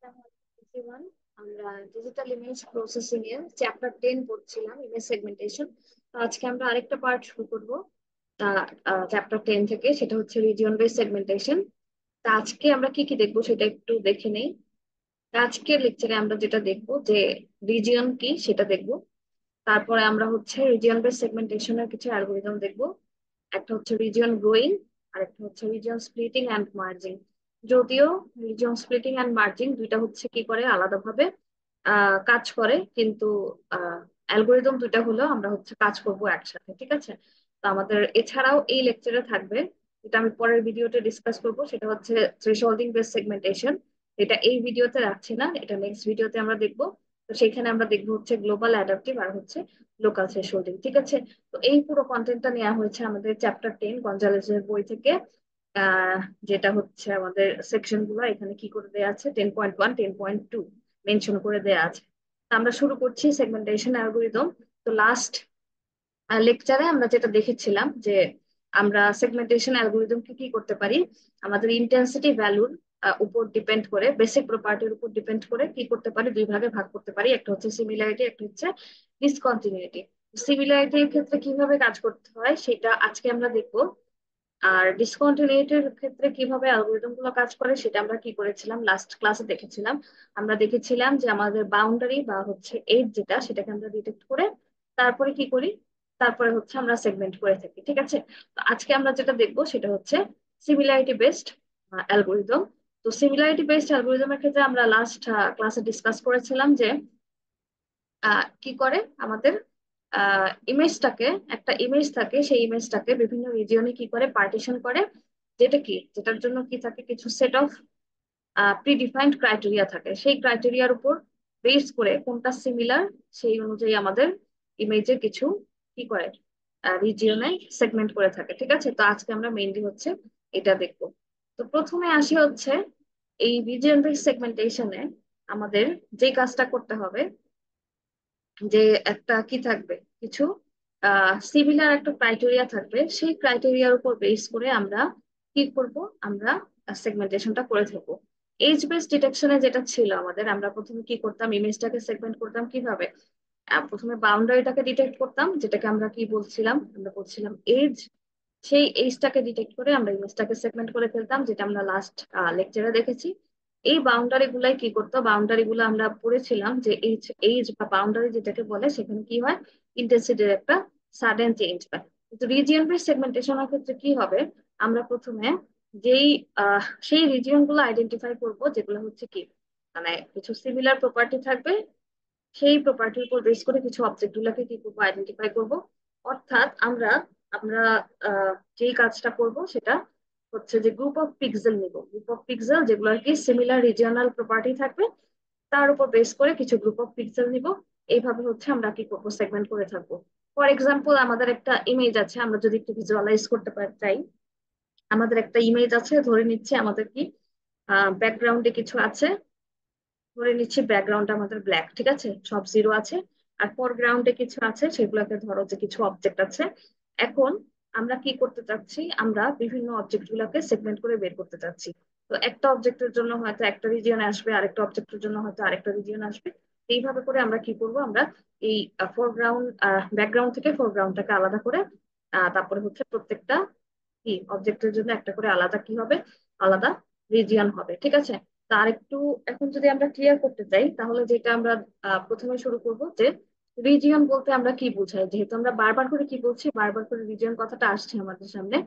everyone. আমরা digital image processing এর chapter 10 পড়ছিলাম, ইমেজ সেগমেন্টেশন। আজকে আমরা আরেকটা পার্ট শুরু করব চ্যাপ্টার 10 থেকে, সেটা হচ্ছে রিজিয়ন বেস সেগমেন্টেশন। তা আজকে আমরা কি কি দেখবো সেটা একটু দেখে নেই। আজকের লেকচারে আমরা যেটা দেখবো যে রিজিয়ন কি সেটা দেখবো। তারপরে আমরা হচ্ছে রিজিয়ন বেস সেগমেন্টেশনের কিছু অ্যালগোরিদম দেখবো। একটা হচ্ছে রিজিয়ন গ্রোয়িং, আর একটা হচ্ছে রিজিয়ন স্প্লিটিং অ্যান্ড মার্জিং। যদিও রিজিয়ন স্প্লিটিং অ্যান্ড মার্জিং দুইটা হচ্ছে কি করে আলাদাভাবে কাজ করে, কিন্তু অ্যালগোরিদম দুইটা হলেও আমরা হচ্ছে কাজ করব একসাথে, ঠিক আছে? তো আমাদের এছাড়াও এই লেকচারে থাকবে, যেটা আমি পরের ভিডিওতে ডিসকাস করব, সেটা হচ্ছে থ্রেশহোল্ডিং বেস সেগমেন্টেশন। এটা এই ভিডিওতে রাখছি না, এটা নেক্সট ভিডিওতে আমরা দেখবো। তো সেখানে আমরা দেখবো হচ্ছে গ্লোবাল অ্যাডাপটিভ আর হচ্ছে লোকাল থ্রেশহোল্ডিং, ঠিক আছে? তো এই পুরো কন্টেন্টটা নেওয়া হয়েছে আমাদের চ্যাপ্টার 10 গঞ্জালেসের বই থেকে। আহ যেটা হচ্ছে আমাদের সেকশন গুলো এখানে কি করে দেওয়া আছে, 10.1 10.2 মেনশন করে দেওয়া আছে। তো আমরা শুরু করছি সেগমেন্টেশন অ্যালগোরিদম। তো লাস্ট লেকচারে আমরা যেটা দেখেছিলাম যে আমরা সেগমেন্টেশন অ্যালগোরিদমকে কি করতে পারি, আমাদের ইন্টেন্সিটি ভ্যালুর উপর ডিপেন্ড করে, বেসিক প্রপার্টির উপর ডিপেন্ড করে কি করতে পারি, দুই ভাগে ভাগ করতে পারি। একটা হচ্ছে সিমিলারিটি, একটা হচ্ছে ডিসকন্টিনিউটি। সিমিলারিটির ক্ষেত্রে কিভাবে কাজ করতে হয় সেটা আজকে আমরা দেখবো। আর ডিসকন্টিনিউটির ক্ষেত্রে কিভাবে অ্যালগোরিদম গুলো কাজ করে সেটা আমরা কি করেছিলাম, লাস্ট ক্লাসে দেখেছিলাম। আমরা দেখেছিলাম যে আমাদের বাউন্ডারি বা হচ্ছে এজ যেটা, সেটাকে আমরা ডিটেক্ট করে তারপরে কি করি, তারপরে হচ্ছে আমরা সেগমেন্ট করে থাকি, ঠিক আছে? তো আজকে আমরা যেটা দেখবো সেটা হচ্ছে সিমিলারিটি বেসড অ্যালগোরিদম। তো সিমিলারিটি বেসড অ্যালগোরিদমের ক্ষেত্রে আমরা লাস্ট ক্লাসে ডিসকাস করেছিলাম যে কি করে আমাদের ইমেজটাকে, একটা ইমেজ থাকে, সেই ইমেজটাকে বিভিন্ন রিজিয়নে কি করে পার্টিশন করে, যেটা কি, যেটার জন্য কি থাকে, কিছু সেট অফ প্রিডিফাইন্ড ক্রাইটেরিয়া থাকে। সেই ক্রাইটেরিয়ার উপর বেস করে কোনটা সিমিলার, সেই অনুযায়ী আমাদের ইমেজের কিছু কি করে রিজিয়নে সেগমেন্ট করে থাকে, ঠিক আছে? তো আজকে আমরা মেইনলি হচ্ছে এটা দেখবো। তো প্রথমে আসি হচ্ছে এই রিজিয়ন বেস সেগমেন্টেশনে আমাদের যে কাজটা করতে হবে, যে একটা কি থাকবে, কিছু সিমিলার একটা ক্রাইটেরিয়া থাকবে, সেই ক্রাইটেরিয়ার উপর বেস করে আমরা কি করব, আমরা সেগমেন্টেশনটা করে থাকবো। এজ বেস ডিটেকশনে যেটা ছিল আমাদের, আমরা প্রথমে কি করতাম, ইমেজটাকে সেগমেন্ট করতাম কিভাবে, প্রথমে বাউন্ডারিটাকে ডিটেক্ট করতাম, যেটাকে আমরা কি বলছিলাম, আমরা বলছিলাম এজ। সেই এজটাকে ডিটেক্ট করে আমরা ইমেজটাকে সেগমেন্ট করে ফেলতাম, যেটা আমরা লাস্ট লেকচারে দেখেছি। এই বাউন্ডারি গুলাই কি করতো, বাউন্ডারি গুলো আমরা পড়েছিলাম যে এইজ, এইজ বা বাউন্ডারি যেটাকে বলে, সেখানে কি হয়, ইন্টেন্সিটির একটা সাডেন চেঞ্জ হয়। কিন্তু রিজিয়ন বেস সেগমেন্টেশনের ক্ষেত্রে কি হবে, আমরা প্রথমে যেই সেই রিজিয়ন গুলো আইডেন্টিফাই করবো, যেগুলো হচ্ছে কি, মানে কিছু সিমিলার প্রপার্টি থাকবে, সেই প্রপার্টির উপর বেস করে কিছু অবজেক্ট গুলাকে কি করবো, আইডেন্টিফাই করব। অর্থাৎ আমরা আমরা যেই কাজটা করব সেটা হচ্ছে যে গ্রুপ অফ পিক্সেল নিব, গ্রুপ অফ পিক্সেল যেগুলো আর কি সিমিলার রিজিওনাল প্রপার্টি থাকবে, তার উপর বেস করে কিছু গ্রুপ অফ পিক্সেল নিব। এইভাবে হচ্ছে আমরা কি করবো, সেগমেন্ট করে থাকবো। ফর এক্সাম্পল, আমাদের একটা ইমেজ আছে, আমরা যদি একটু ভিজুয়ালাইজ করতে চাই, আমাদের একটা ইমেজ আছে, ধরে নিচ্ছে আমাদের কি ব্যাকগ্রাউন্ডে কিছু আছে, ধরে নিচ্ছি ব্যাকগ্রাউন্ড আমাদের ব্ল্যাক, ঠিক আছে, সব জিরো আছে। আর ফরগ্রাউন্ডে কিছু আছে, সেগুলোকে ধরো যে কিছু অবজেক্ট আছে। এখন আমরা কি করতে চাচ্ছি, আমরা বিভিন্ন অবজেক্ট গুলাকে সেগমেন্ট করে বের করতে চাচ্ছি। তো একটা অবজেক্টের জন্য হয়তো একটা রিজিয়ন আসবে, আরেকটা অবজেক্টের জন্য হয়তো আরেকটা রিজিয়ন আসবে। এইভাবে করে আমরা কি করব, আমরা এই ফোরগ্রাউন্ড ব্যাকগ্রাউন্ড থেকে ফোরগ্রাউন্ডটাকে আলাদা করে তারপরে হচ্ছে প্রত্যেকটা কি অবজেক্টের জন্য একটা করে আলাদা কি হবে, আলাদা রিজিয়ন হবে, ঠিক আছে? তার একটু এখন যদি আমরা ক্লিয়ার করতে চাই, তাহলে যেটা আমরা প্রথমে শুরু করব যে রিজিয়ন বলতে আমরা কি বুঝাই, যেহেতু আমরা বারবার করে কি বলছি, বারবার করে রিজিয়ন কথাটা আসছে আমাদের সামনে।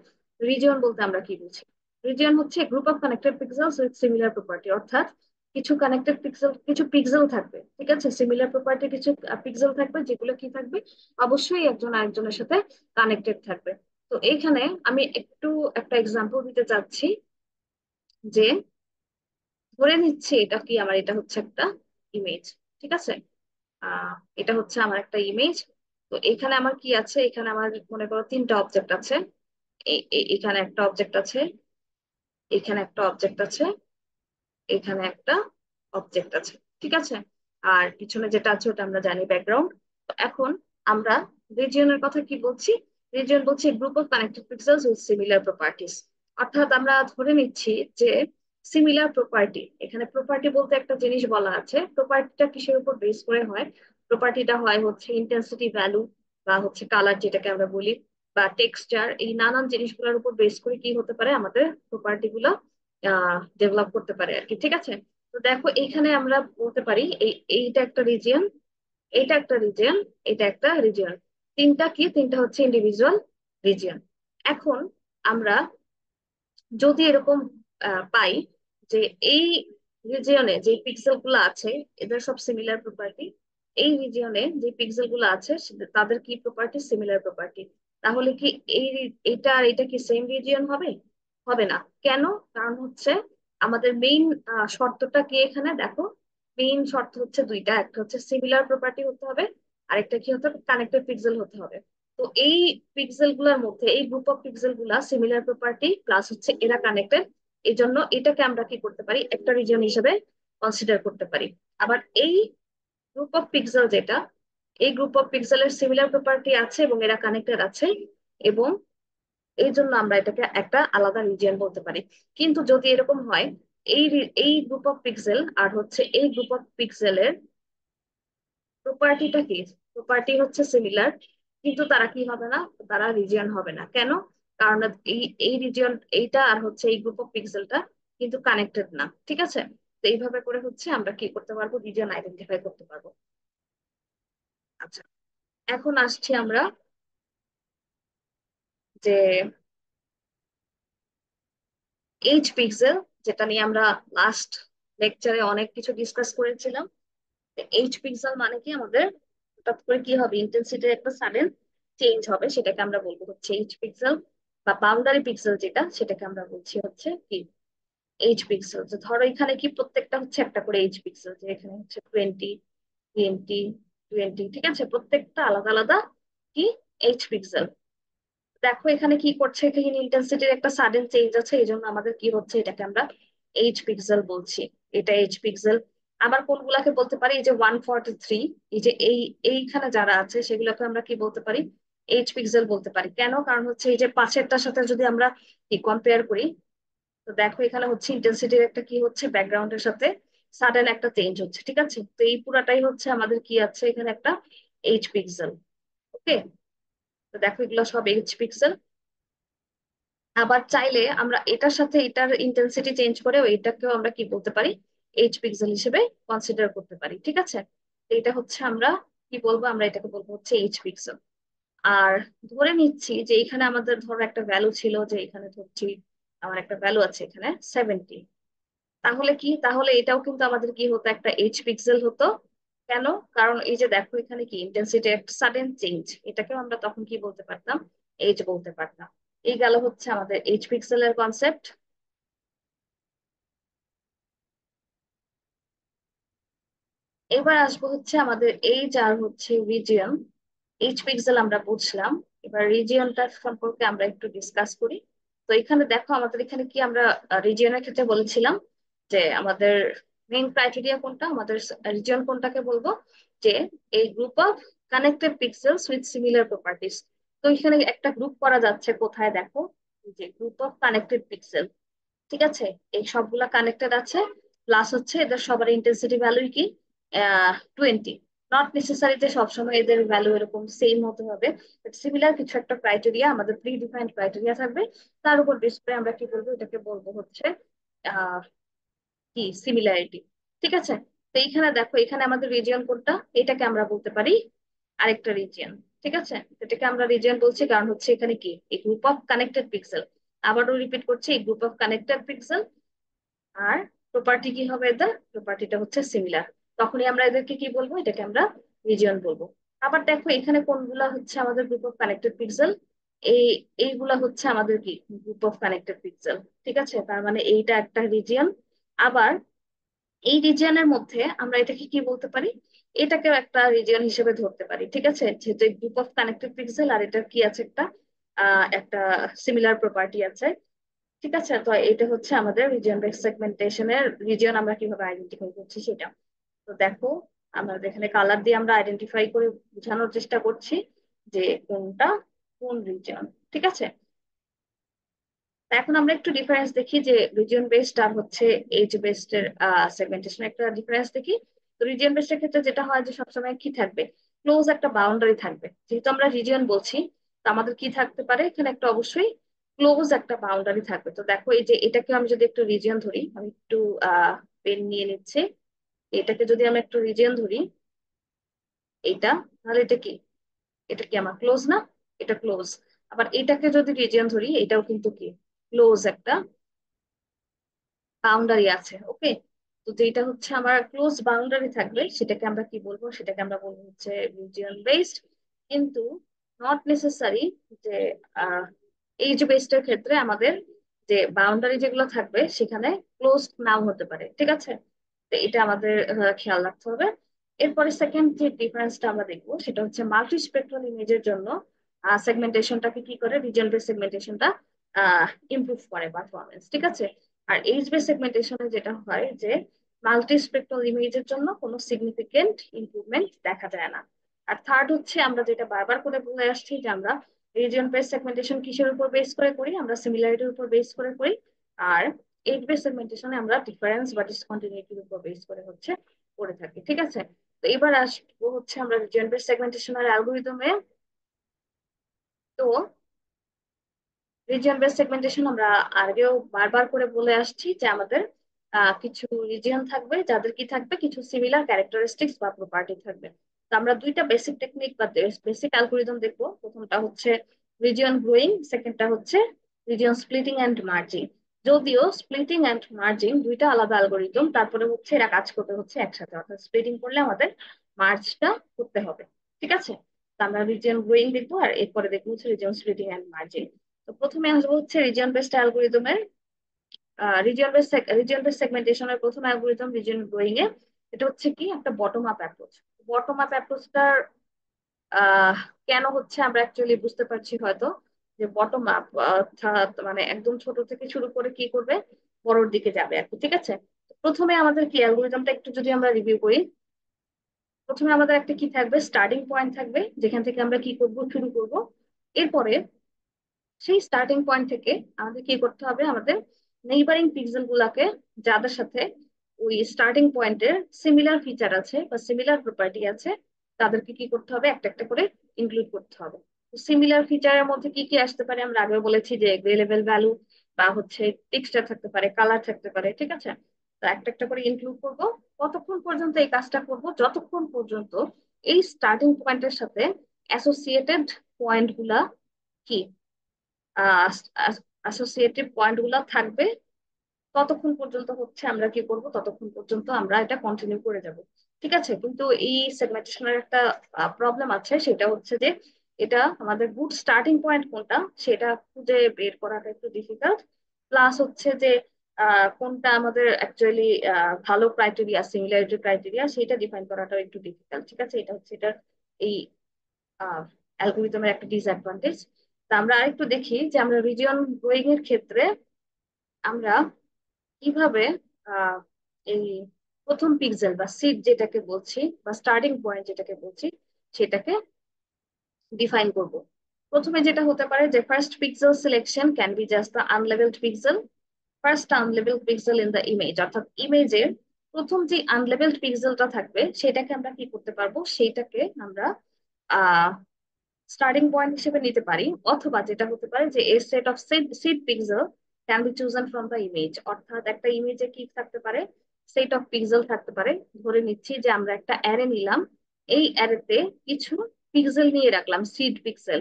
রিজিয়ন বলতে আমরা কি বুঝি, রিজিয়ন হচ্ছে group of connected pixels with similar property. অর্থাৎ কিছু কানেক্টেড পিক্সেল, কিছু পিক্সেল থাকবে, ঠিক আছে, সিমিলার প্রপার্টি কিছু পিক্সেল থাকবে, যেগুলো কি থাকবে, অবশ্যই একজন আরেকজনের সাথে কানেক্টেড থাকবে। তো এইখানে আমি একটু একটা এক্সাম্পল দিতে চাচ্ছি, যে ধরে নিচ্ছি এটা কি, আমার এটা হচ্ছে একটা ইমেজ, ঠিক আছে? আহ এটা হচ্ছে আমার একটা ইমেজ। তো এখানে আমার কি আছে, এখানে আমার মনে করো তিনটা অবজেক্ট আছে। এখানে একটা অবজেক্ট আছে, এখানে একটা অবজেক্ট আছে, এখানে একটা অবজেক্ট আছে, ঠিক আছে? আর পিছনে যেটা আছে ওটা আমরা জানি ব্যাকগ্রাউন্ড। তো এখন আমরা রিজিয়নের কথা কি বলছি, রিজিয়ন বলছি group of connected pixels with similar properties. অর্থাৎ আমরা ধরে নিচ্ছি যে সিমিলার প্রপার্টি, এখানে প্রপার্টি বলতে একটা জিনিস বলা আছে, প্রপার্টিটা কিসের উপর বেস করে হয়? প্রপার্টিটা হয় হচ্ছে ইন্টেন্সিটি ভ্যালু, বা হচ্ছে কালার যেটাকে আমরা বলি, বা টেক্সচার, এই নানান জিনিসগুলোর উপর বেস করে কি হতে পারে আমাদের প্রপার্টি গুলো ডেভেলপ করতে পারে আর কি। ঠিক আছে, তো দেখো এখানে আমরা বলতে পারি এইটা একটা রিজিয়ন, এটা একটা রিজিয়ন, এটা একটা রিজিয়ন, তিনটা হচ্ছে ইন্ডিভিজুয়াল রিজিয়ন। এখন আমরা যদি এরকম পাই যে এই রিজিয়নে যে পিক্সেল গুলো আছে এদের সব সিমিলার প্রপার্টি, এই রিজিয়নে যে পিক্সেল গুলো আছে তাদের কি প্রপার্টি? Similar property. তাহলে কি এই এটা আর এটা কি সেম রিজিয়ন হবে? হবে না। কেন? কারণ হচ্ছে আমাদের মেইন শর্তটা কি এখানে দেখো, মেইন শর্ত হচ্ছে দুইটা, একটা হচ্ছে সিমিলার প্রপার্টি হতে হবে, আরেকটা কি হতে হবে? কানেক্টেড পিক্সেল হতে হবে। তো এই পিক্সেল গুলার মধ্যে এই গ্রুপ অফ পিক্সেল গুলা সিমিলার প্রপার্টি প্লাস হচ্ছে এরা কানেক্টেড, এই জন্য এটাকে আমরা কি করতে পারি? একটা রিজন হিসেবে কনসিডার করতে পারি। আবার এই গ্রুপ অফ পিক্সেল যেটা, এই গ্রুপ অফ পিক্সেলের সিমিলার প্রপার্টি আছে এবং এরা কানেক্টেড আছে, এবং এই জন্য আমরা এটাকে একটা আলাদা রিজিয়ন বলতে পারি। কিন্তু যদি এরকম হয় এই গ্রুপ অফ পিক্সেল আর হচ্ছে এই গ্রুপ অফ পিক্সেলের প্রপার্টিটা কি? প্রপার্টি হচ্ছে সিমিলার, কিন্তু তারা কি হবে না? তারা রিজিয়ন হবে না। কেন? কারণ এই এই রিজিয়ন এইটা আর হচ্ছে এই গ্রুপ অফ পিক্সেলটা কিন্তু কানেক্টেড না। ঠিক আছে, তো এইভাবে করে হচ্ছে আমরা কি করতে পারবো? রিজিয়ন আইডেন্টিফাই করতে পারবো। আচ্ছা, এখন আসছি আমরা যে এইচ পিক্সেল, যেটা নিয়ে আমরা লাস্ট লেকচারে অনেক কিছু ডিসকাস করেছিলাম। এইচ পিক্সেল মানে কি? আমাদের হঠাৎ করে কি হবে? ইন্টেন্সিটির একটা সাডেন চেঞ্জ হবে, সেটাকে আমরা বলবো হচ্ছে এইচ পিক্সেল। বা বাউন্ডারি পিক্সেল যেটা, সেটাকে আমরা বলছি হচ্ছে কি? H pixel. যে ধরো এখানে কি প্রত্যেকটা হচ্ছে একটা করে এইচ পিক্সেল, যে এখানে হচ্ছে 20, 20, 20, ঠিক আছে, প্রত্যেকটা আলাদা আলাদা কি এইচ পিক্সেল। দেখো এখানে কি করছে, এখানে ইন্টেন্সিটির একটা সাডেন চেঞ্জ আছে, এই জন্য আমাদের কি হচ্ছে? এটাকে আমরা এইচ পিক্সেল বলছি। এটা এইচ পিক্সেল। আবার কোনগুলাকে বলতে পারি? এই যে 143, এই যে এইখানে যারা আছে সেগুলোকে আমরা কি বলতে পারি? এইচ পিক্সেল বলতে পারি। কেন? কারণ হচ্ছে এই যে পাশেরটার সাথে যদি আমরা কি কম্পেয়ার করি, তো দেখো এখানে হচ্ছে ইন্টেন্সিটির একটা কি হচ্ছে? ব্যাকগ্রাউন্ডের সাথে সাডেন একটা চেঞ্জ হচ্ছে। ঠিক আছে, তো এই পুরাটাই হচ্ছে আমাদের কি আছে? এখানে একটা এইচ পিক্সেল। ওকে, তো দেখো এগুলো সব এইচ পিক্সেল। আবার চাইলে আমরা এটার সাথে এটার ইন্টেন্সিটি চেঞ্জ করে এটাকেও আমরা কি বলতে পারি? এইচ পিক্সেল হিসেবে কনসিডার করতে পারি। ঠিক আছে, তো এটা হচ্ছে আমরা কি বলবো? আমরা এটাকে বলবো হচ্ছে এইচ পিক্সেল। আর ধরে নিচ্ছি যে এখানে আমাদের ধরো একটা ভ্যালু ছিল, যে এখানে ধরছি আমার একটা ভ্যালু আছে এখানে 70, তাহলে কি? তাহলে এটাও কিন্তু আমাদের কি হতো? একটা এইচ পিক্সেল হতো। কেন? কারণ এই যে দেখো এখানে কি ইন্টেন্সিটি একটা সাডেন চেঞ্জ, এটাকেও আমরা তখন কি বলতে পারতাম? এইচ বলতে পারতাম। এই গেল হচ্ছে আমাদের এইচ পিক্সেলের কনসেপ্ট। এবার আসবো হচ্ছে আমাদের এইচ আর হচ্ছে রিজিয়ন। এইচ পিক্সেল আমরা বুঝলাম, এবার রিজিয়নটা সম্পর্কে আমরা একটু ডিসকাস করি। তো এখানে দেখো আমাদের এখানে কি আমরা রিজিয়নের ক্ষেত্রে বলেছিলাম যে আমাদের মেইন ক্রাইটেরিয়া কোনটা? আমাদের রিজিয়ন কোনটাকে বলবো? যে এই group of connected pixels with similar properties. তো এখানে একটা গ্রুপ করা যাচ্ছে কোথায় দেখো, এই যে গ্রুপ অফ কানেক্টেড পিক্সেল। ঠিক আছে, এই সবগুলা কানেক্টেড আছে, প্লাস হচ্ছে এদের সবার ইন্টেন্সিটি ভ্যালু কি? 20। নট নেসেসারি যে সবসময় এদের ভ্যালু এরকম সেম হতে হবে, সিমিলার কিছু একটা ক্রাইটেরিয়া, আমাদের প্রি ডিফাইন্ড ক্রাইটেরিয়া থাকবে, তার উপর বেস করে আমরা কি বলবো? এটাকে বলবো হচ্ছে আহ কি সিমিলারিটি। ঠিক আছে, তো এইখানে দেখো এখানে আমাদের রিজিয়ন কোনটা? এটাকে আমরা বলতে পারি আরেকটা রিজিয়ন। ঠিক আছে, এটাকে আমরা রিজিয়ন বলছি কারণ হচ্ছে এখানে কি এই গ্রুপ অফ কানেক্টেড পিক্সেল। আবারও রিপিট করছি, এই গ্রুপ অফ কানেক্টেড পিক্সেল আর প্রপার্টি কি হবে? এদের প্রপার্টিটা হচ্ছে সিমিলার, তখনই আমরা এদেরকে কি বলবো? এটাকে আমরা রিজিয়ন বলবো। আবার দেখো এখানে কোনগুলা হচ্ছে আমাদের গ্রুপ অফ কানেক্টেড পিক্সেল, এই এইগুলা হচ্ছে আমাদের কি গ্রুপ অফ কানেক্টেড পিক্সেল। ঠিক আছে, তার মানে এইটা একটা রিজিয়ন। আবার এই রিজিয়নের মধ্যে আমরা এটাকে কি বলতে পারি? এটাকেও একটা রিজিয়ন হিসেবে ধরতে পারি। ঠিক আছে, যেহেতু গ্রুপ অফ কানেক্টেড পিক্সেল আর এটার কি আছে? একটা সিমিলার প্রপার্টি আছে। ঠিক আছে, তো এটা হচ্ছে আমাদের রিজিয়ন বেস সেগমেন্টেশনের রিজিয়ন আমরা কিভাবে আইডেন্টিফাই করছি সেটা। তো দেখো আমরা এখানে কালার দিয়ে আমরা আইডেন্টিফাই করে বোঝানোর চেষ্টা করছি যে কোনটা কোন রিজিয়ন। ঠিক আছে, তা এখন আমরা একটু ডিফারেন্স দেখি যে রিজিয়ন বেসড আর হচ্ছে এজ বেসড এর সেগমেন্টেশন একটা ডিফারেন্স দেখি। তো রিজিয়ন বেসড এর ক্ষেত্রে যেটা হয় যে সবসময় কি থাকবে, ক্লোজ একটা বাউন্ডারি থাকবে, যেহেতু আমরা রিজিয়ন বলছি। তো আমাদের কি থাকতে পারে এখানে, একটা অবশ্যই ক্লোজ একটা বাউন্ডারি থাকবে। তো দেখো এই যে এটাকে আমি যদি একটু রিজিয়ন ধরি, আমি একটু পেন নিয়ে নিচ্ছি। এটাকে যদি আমি একটু রিজিয়ন ধরি, এইটা, তাহলে এটা কি, এটা কি আমার ক্লোজ না? এটা ক্লোজ। আবার এটাকে যদি রিজিয়ন ধরি, এটাও কিন্তু কি ক্লোজ একটা বাউন্ডারি আছে। ওকে, তো যেটা হচ্ছে আমার ক্লোজ বাউন্ডারি থাকবে সেটাকে আমরা কি বলবো, সেটাকে আমরা বলবো হচ্ছে রিজিয়ন বেসড। কিন্তু নট নেসেসারি যে এইজ বেসড এর ক্ষেত্রে আমাদের যে বাউন্ডারি যেগুলো থাকবে সেখানে ক্লোজ নাও হতে পারে, ঠিক আছে? তো এটা আমাদের খেয়াল রাখতে হবে। এরপরে সেকেন্ড যে ডিফারেন্সটা আমরা দেখবো সেটা হচ্ছে মাল্টি স্পেকট্রাল ইমেজের জন্য সেগমেন্টেশনটাকে কি করে, রিজিয়ন বেস সেগমেন্টেশনটা ইমপ্রুভ করে পারফরমেন্স, ঠিক আছে? আর এইচ বেস সেগমেন্টেশনে যেটা হয় যে মাল্টি স্পেকট্রাল ইমেজের জন্য কোনো সিগনিফিকেন্ট ইমপ্রুভমেন্ট দেখা যায় না। আর থার্ড হচ্ছে আমরা যেটা বারবার করে বলে আসছি যে আমরা রিজিয়ন বেস সেগমেন্টেশন কিসের উপর বেস করে করি, আমরা সিমিলারিটির উপর বেস করে করি। আর এইচ বেস সেগমেন্টেশনে আমরা ডিফারেন্স বা ডিসকন্টিনিউটির উপর বেস করে হচ্ছে করে থাকি, ঠিক আছে? তো এবার আসবো হচ্ছে আমরা রিজিয়ন বেস সেগমেন্টেশনের অ্যালগোরিদমে। তো রিজিয়ন বেস সেগমেন্টেশন আমরা আগেও বারবার করে বলে আসছি যে আমাদের কিছু রিজিয়ন থাকবে যাদের কি থাকবে, কিছু সিমিলার ক্যারেক্টারিস্টিক্স বা প্রপার্টি থাকবে। তো আমরা দুইটা বেসিক টেকনিক বা বেসিক অ্যালগোরিদম দেখবো। প্রথমটা হচ্ছে রিজিয়ন গ্রোয়িং, সেকেন্ডটা হচ্ছে রিজিয়ন স্প্লিটিং এন্ড মার্জিং। যদিও স্প্লিটিং এন্ড মার্জিং দুইটা আলাদা অ্যালগোরিদম, তারপরে হচ্ছে এরা কাজ করতে হচ্ছে একসাথে, অর্থাৎ স্প্লিটিং করলে আমাদের মার্জটা করতে হবে, ঠিক আছে? তো আমরা রিজিয়ন গ্রোয়িং দেখবো আর এরপরে দেখবো হচ্ছে রিজিয়ন স্প্লিটিং এন্ড মার্জিং। তো প্রথমে আসবো হচ্ছে রিজিয়ন বেসড অ্যালগোরিদমের রিজিয়ন বেসড সেগমেন্টেশনের প্রথম অ্যালগোরিদম রিজিয়ন গ্রোয়িং এ। এটা হচ্ছে কি একটা bottom up approach. Bottom up অ্যাপ্রোচটার আহ কেন হচ্ছে আমরা অ্যাকচুয়ালি বুঝতে পারছি হয়তো, যে বটম আপ অর্থাৎ মানে একদম ছোট থেকে শুরু করে কি করবে, বড়র দিকে যাবে আর কি, ঠিক আছে? প্রথমে আমাদের কি অ্যালগোরিদমটা একটু যদি আমরা রিভিউ করি, প্রথমে আমাদের একটা কি থাকবে, স্টার্টিং পয়েন্ট থাকবে যেখান থেকে আমরা কি করব, শুরু করব। এরপরে সেই স্টার্টিং পয়েন্ট থেকে আমাদের কি করতে হবে, আমাদের নেইবারিং পিক্সেল গুলাকে, যাদের সাথে ওই স্টার্টিং পয়েন্টের সিমিলার ফিচার আছে বা সিমিলার প্রপার্টি আছে, তাদেরকে কি করতে হবে, একটা একটা করে ইনক্লুড করতে হবে। সিমিলার ফিচারের মধ্যে কি কি আসতে পারে, আমরা আগেও বলেছি যে গ্রে লেভেল ভ্যালু বা হচ্ছে টেক্সচার থাকতে পারে, কালার থাকতে পারে, ঠিক আছে? তো একটা একটা করে ইনক্লুড করব। কতক্ষণ পর্যন্ত এই কাজটা করব, যতক্ষণ পর্যন্ত এই স্টার্টিং পয়েন্টের সাথে অ্যাসোসিয়েটেড পয়েন্ট গুলা কি, অ্যাসোসিয়েটিভ পয়েন্ট গুলা থাকবে, ততক্ষণ পর্যন্ত হচ্ছে আমরা কি করব, ততক্ষণ পর্যন্ত আমরা এটা কন্টিনিউ করে যাব, ঠিক আছে? কিন্তু এই সেগমেন্টেশনের একটা প্রবলেম আছে, সেটা হচ্ছে যে এটা আমাদের গুড স্টার্টিং পয়েন্ট কোনটা সেটা খুঁজে বের করাটা একটু ডিফিকাল্ট। প্লাস হচ্ছে যে কোনটা আমাদের অ্যাকচুয়ালি ভালো ক্রাইটেরিয়া, সিমিলারিটি ক্রাইটেরিয়া, সেটা ডিফাইন করাটাও একটু ডিফিকাল্ট, ঠিক আছে? এটা হচ্ছে এটার এই অ্যালগোরিদমের একটা ডিসঅ্যাডভান্টেজ। তা আমরা আরেকটু দেখি যে আমরা রিজিয়ন গ্রোয়িং এর ক্ষেত্রে আমরা কিভাবে আহ, এই প্রথম পিক্সেল বা সিড যেটাকে বলছি বা স্টার্টিং পয়েন্ট যেটাকে বলছি সেটাকে ডিফাইন করব। প্রথমে যেটা হতে পারে যে first pixel selection can be just the unlabelled pixel, first unlabelled pixel in the image, অর্থাৎ ইমেজের প্রথম যে আনলেভেলড পিক্সেলটা থাকবে সেটাকে আমরা কি করতে পারবো, সেইটাকে আমরা স্টার্টিং পয়েন্ট হিসেবে নিতে পারি। অথবা যেটা হতে পারে যে a set of seed pixel can be chosen from the image, অর্থাৎ একটা ইমেজে কি থাকতে পারে, সেট অফ পিক্সেল থাকতে পারে। ধরে নিচ্ছি যে আমরা একটা অ্যারে নিলাম, এই অ্যারেতে কিছু পিক্সেল নিয়ে রাখলাম, সিড পিক্সেল,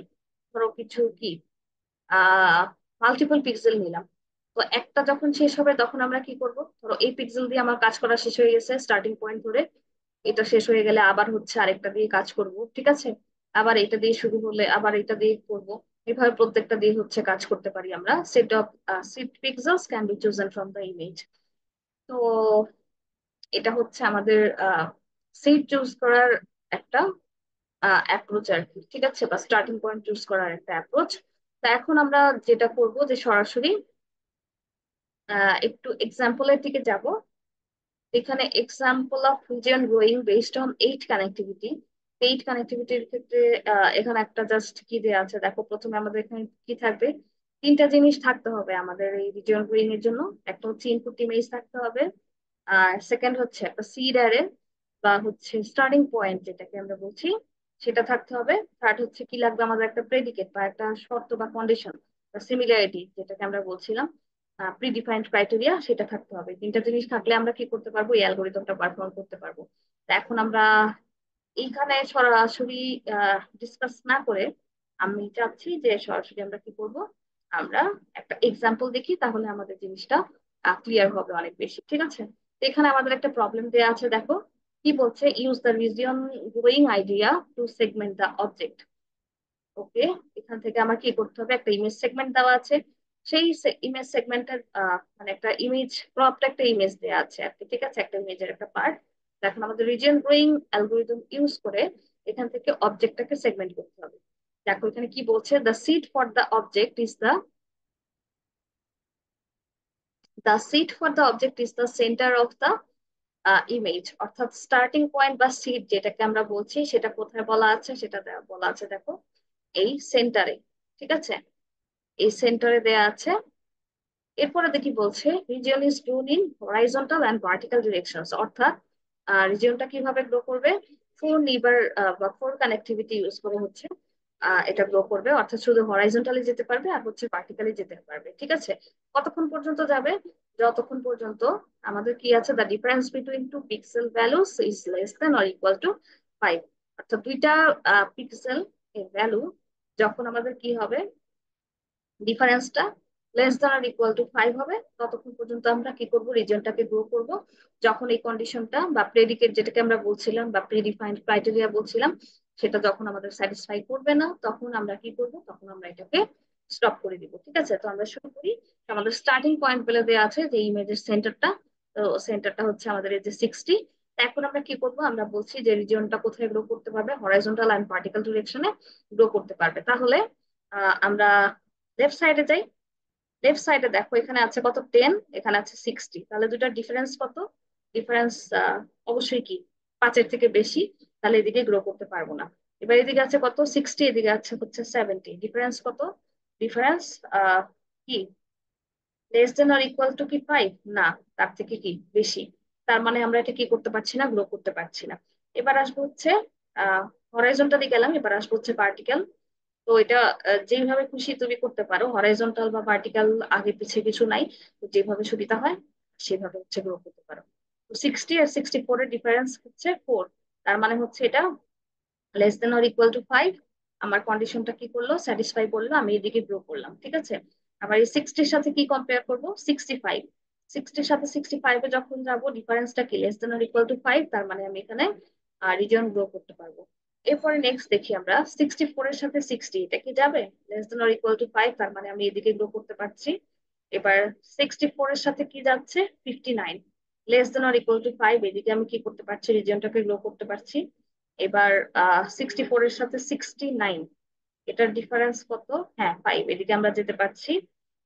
ধরো কিছু কি আহ মাল্টিপল পিক্সেল নিলাম। তো একটা যখন শেষ হবে তখন আমরা কি করব, ধরো এই পিক্সেল দিয়ে আমার কাজ করা শেষ হয়ে গেছে স্টার্টিং পয়েন্ট ধরে, এটা শেষ হয়ে গেলে আবার হচ্ছে আরেকটা দিয়ে কাজ করব, ঠিক আছে? আবার এটা দিয়ে শুরু হলে আবার এটা দিয়ে করব। এভাবে প্রত্যেকটা দিয়ে হচ্ছে কাজ করতে পারি আমরা। Set of seed pixels can be chosen from the image. তো এটা হচ্ছে আমাদের সিট চুজ করার একটা অ্যাপ্রোচ আর কি, ঠিক আছে? বা স্টার্টিং পয়েন্ট চুজ করার একটা অ্যাপ্রোচ। তা এখন আমরা যেটা করব যে সরাসরি একটু এক্সাম্পলের দিকে যাব। এখানে example of region growing based on eight connectivity. Eight কানেক্টিভিটির ক্ষেত্রে এখানে একটা জাস্ট কি দেওয়া আছে দেখো, প্রথমে আমাদের এখানে কি থাকবে, তিনটা জিনিস থাকতে হবে আমাদের এই রিজিওন গ্রিং এর জন্য। একটা হচ্ছে ইনপুট ইমেজ থাকতে হবে, আর সেকেন্ড হচ্ছে একটা সিড অ্যারে বা হচ্ছে স্টার্টিং পয়েন্ট যেটাকে আমরা বলছি সেটা থাকতে হবে। থার্ড হচ্ছে কি লাগবে, আমাদের একটা প্রেডিকেট বা একটা শর্ত বা কন্ডিশন বা সিমিলারিটি যেটাকে আমরা বলছিলাম প্রিডিফাইন্ড ক্রাইটেরিয়া, সেটা থাকতে হবে। তিনটা জিনিস থাকলে আমরা কি করতে পারবো, এই অ্যালগোরিদমটা পারফর্ম করতে পারবো। তা এখন আমরা এইখানে সরাসরি ডিসকাস না করে আমি চাচ্ছি যে সরাসরি আমরা কি করব, আমরা একটা এক্সাম্পল দেখি, তাহলে আমাদের জিনিসটা ক্লিয়ার হবে অনেক বেশি। ঠিক আছে, তো এখানে আমাদের একটা প্রবলেম দেওয়া আছে, দেখো কি বলছে, use the region growing idea to segment the object. Okay, এখান থেকে আমার কি করতে হবে, একটা ইমেজ সেগমেন্ট দেওয়া আছে, সেই ইমেজ সেগমেন্টের মানে একটা ইমেজ ক্রপড একটা ইমেজ দেওয়া আছে আর কি। ঠিক আছে, একটা ইমেজের একটা পার্ট। এখন আমাদের রিজিয়ন গ্রোয়িং অ্যালগোরিদম ইউজ করে এখান থেকে অবজেক্টটাকে সেগমেন্ট করতে হবে। দেখো এখানে কি বলছে, the seed for the object is the centre of the image, অর্থাৎ স্টার্টিং পয়েন্ট বা সিট যেটাকে আমরা বলছি সেটা কোথায় বলা আছে, সেটা বলা আছে দেখো এই সেন্টারে। ঠিক আছে, এই সেন্টারে দেয়া আছে। এরপরে দেখি বলছে region is grown in horizontal and vertical directions, অর্থাৎ রিজিয়নটা কিভাবে গ্রো করবে, ফোর নিবার বা ফোর কানেক্টিভিটি ইউজ করে হচ্ছে এটা গ্রো করবে, অর্থাৎ শুধু হরাইজন্টালি যেতে পারবে আর হচ্ছে ভার্টিক্যালি যেতে পারবে। ঠিক আছে, কতক্ষণ পর্যন্ত যাবে, যতক্ষণ পর্যন্ত আমাদের কি আছে, the difference between two pixel values is less than or equal to 5, অর্থাৎ দুইটা পিক্সেল এর ভ্যালু যখন আমাদের কি হবে, ডিফারেন্সটা লেস দ্যান আর ইকুয়াল টু 5 হবে, ততক্ষণ পর্যন্ত আমরা কি করব, রিজনটাকে গ্রো করব। যখন এই কন্ডিশনটা বা প্রেডিকেট যেটাকে আমরা বলছিলাম বা প্রিডিফাইন্ড ক্রাইটেরিয়া বলছিলাম, সেটা যখন আমাদের স্যাটিসফাই করবে না, তখন আমরা কি করব, তখন আমরা এটাকে স্টপ করে দিব। ঠিক আছে, তো আমরা শুরু করি। আমাদের স্টার্টিং পয়েন্ট বলে দেওয়া আছে যে ইমেজের সেন্টারটা, তো সেন্টারটা হচ্ছে আমাদের এই যে 60। এখন আমরা কি করব, আমরা বলছি যে রিজিয়নটা কোথায় গ্রো করতে পারবে, হরাইজন্টাল এন্ড ভার্টিক্যাল ডিরেকশনে গ্রো করতে পারবে। তাহলে আমরা লেফট সাইডে যাই। লেফট সাইডে দেখো এখানে আছে কত, 10, এখানে আছে 60, তাহলে দুটার ডিফারেন্স কত, ডিফারেন্স অবশ্যই কি 5-এর থেকে বেশি, তাহলে এদিকে গ্রো করতে পারবো না। এবার এদিকে আছে কত, 60, এদিকে আছে হচ্ছে 70, ডিফারেন্স কত, ডিফারেন্স কি লেস দেন আর ইকুয়াল টু কি 5, না তার থেকে কি বেশি, তার মানে আমরা এটা কি করতে পারছি না, গ্রো করতে পারছি না। এবার আসবো হচ্ছে হরাইজন্টালি গেলাম, এবার আসবো হচ্ছে ভার্টিক্যাল। তো এটা যেভাবে খুশি তুমি করতে পারো, হরাইজন্টাল বা ভার্টিক্যাল আগে পিছে কিছু নাই, তো যেভাবে সুবিধা হয় সেভাবে হচ্ছে গ্রো করতে পারো। তো 60 আর 64 এর ডিফারেন্স হচ্ছে 4, তার মানে হচ্ছে এটা less than or equal to 5। আমার কন্ডিশনটা কি করলো, স্যাটিসফাই করলো, আমি এদিকে গ্রো করলাম। ঠিক আছে, আবার এই 60-র সাথে কি কম্পেয়ার করবো, 65, 60-র সাথে 65-এ যখন যাবো, ডিফারেন্সটা কি less than or equal to 5, তার মানে আমি এখানে রিজন গ্রো করতে পারবো। এরপরে নেক্সট দেখি আমরা 64-এর সাথে 60, এটা কি যাবে less than or equal to 5, তার মানে আমি এদিকে গ্রো করতে পারছি। এবার 64-এর সাথে কি যাচ্ছে, 59, less than or equal to 5, এদিকে আমি কি করতে পারছি, রিজনটাকে গ্রো করতে পারছি। এবার 64-এর সাথে 69, এটার ডিফারেন্স কত, হ্যাঁ 5, এদিকে আমরা যেতে পারছি।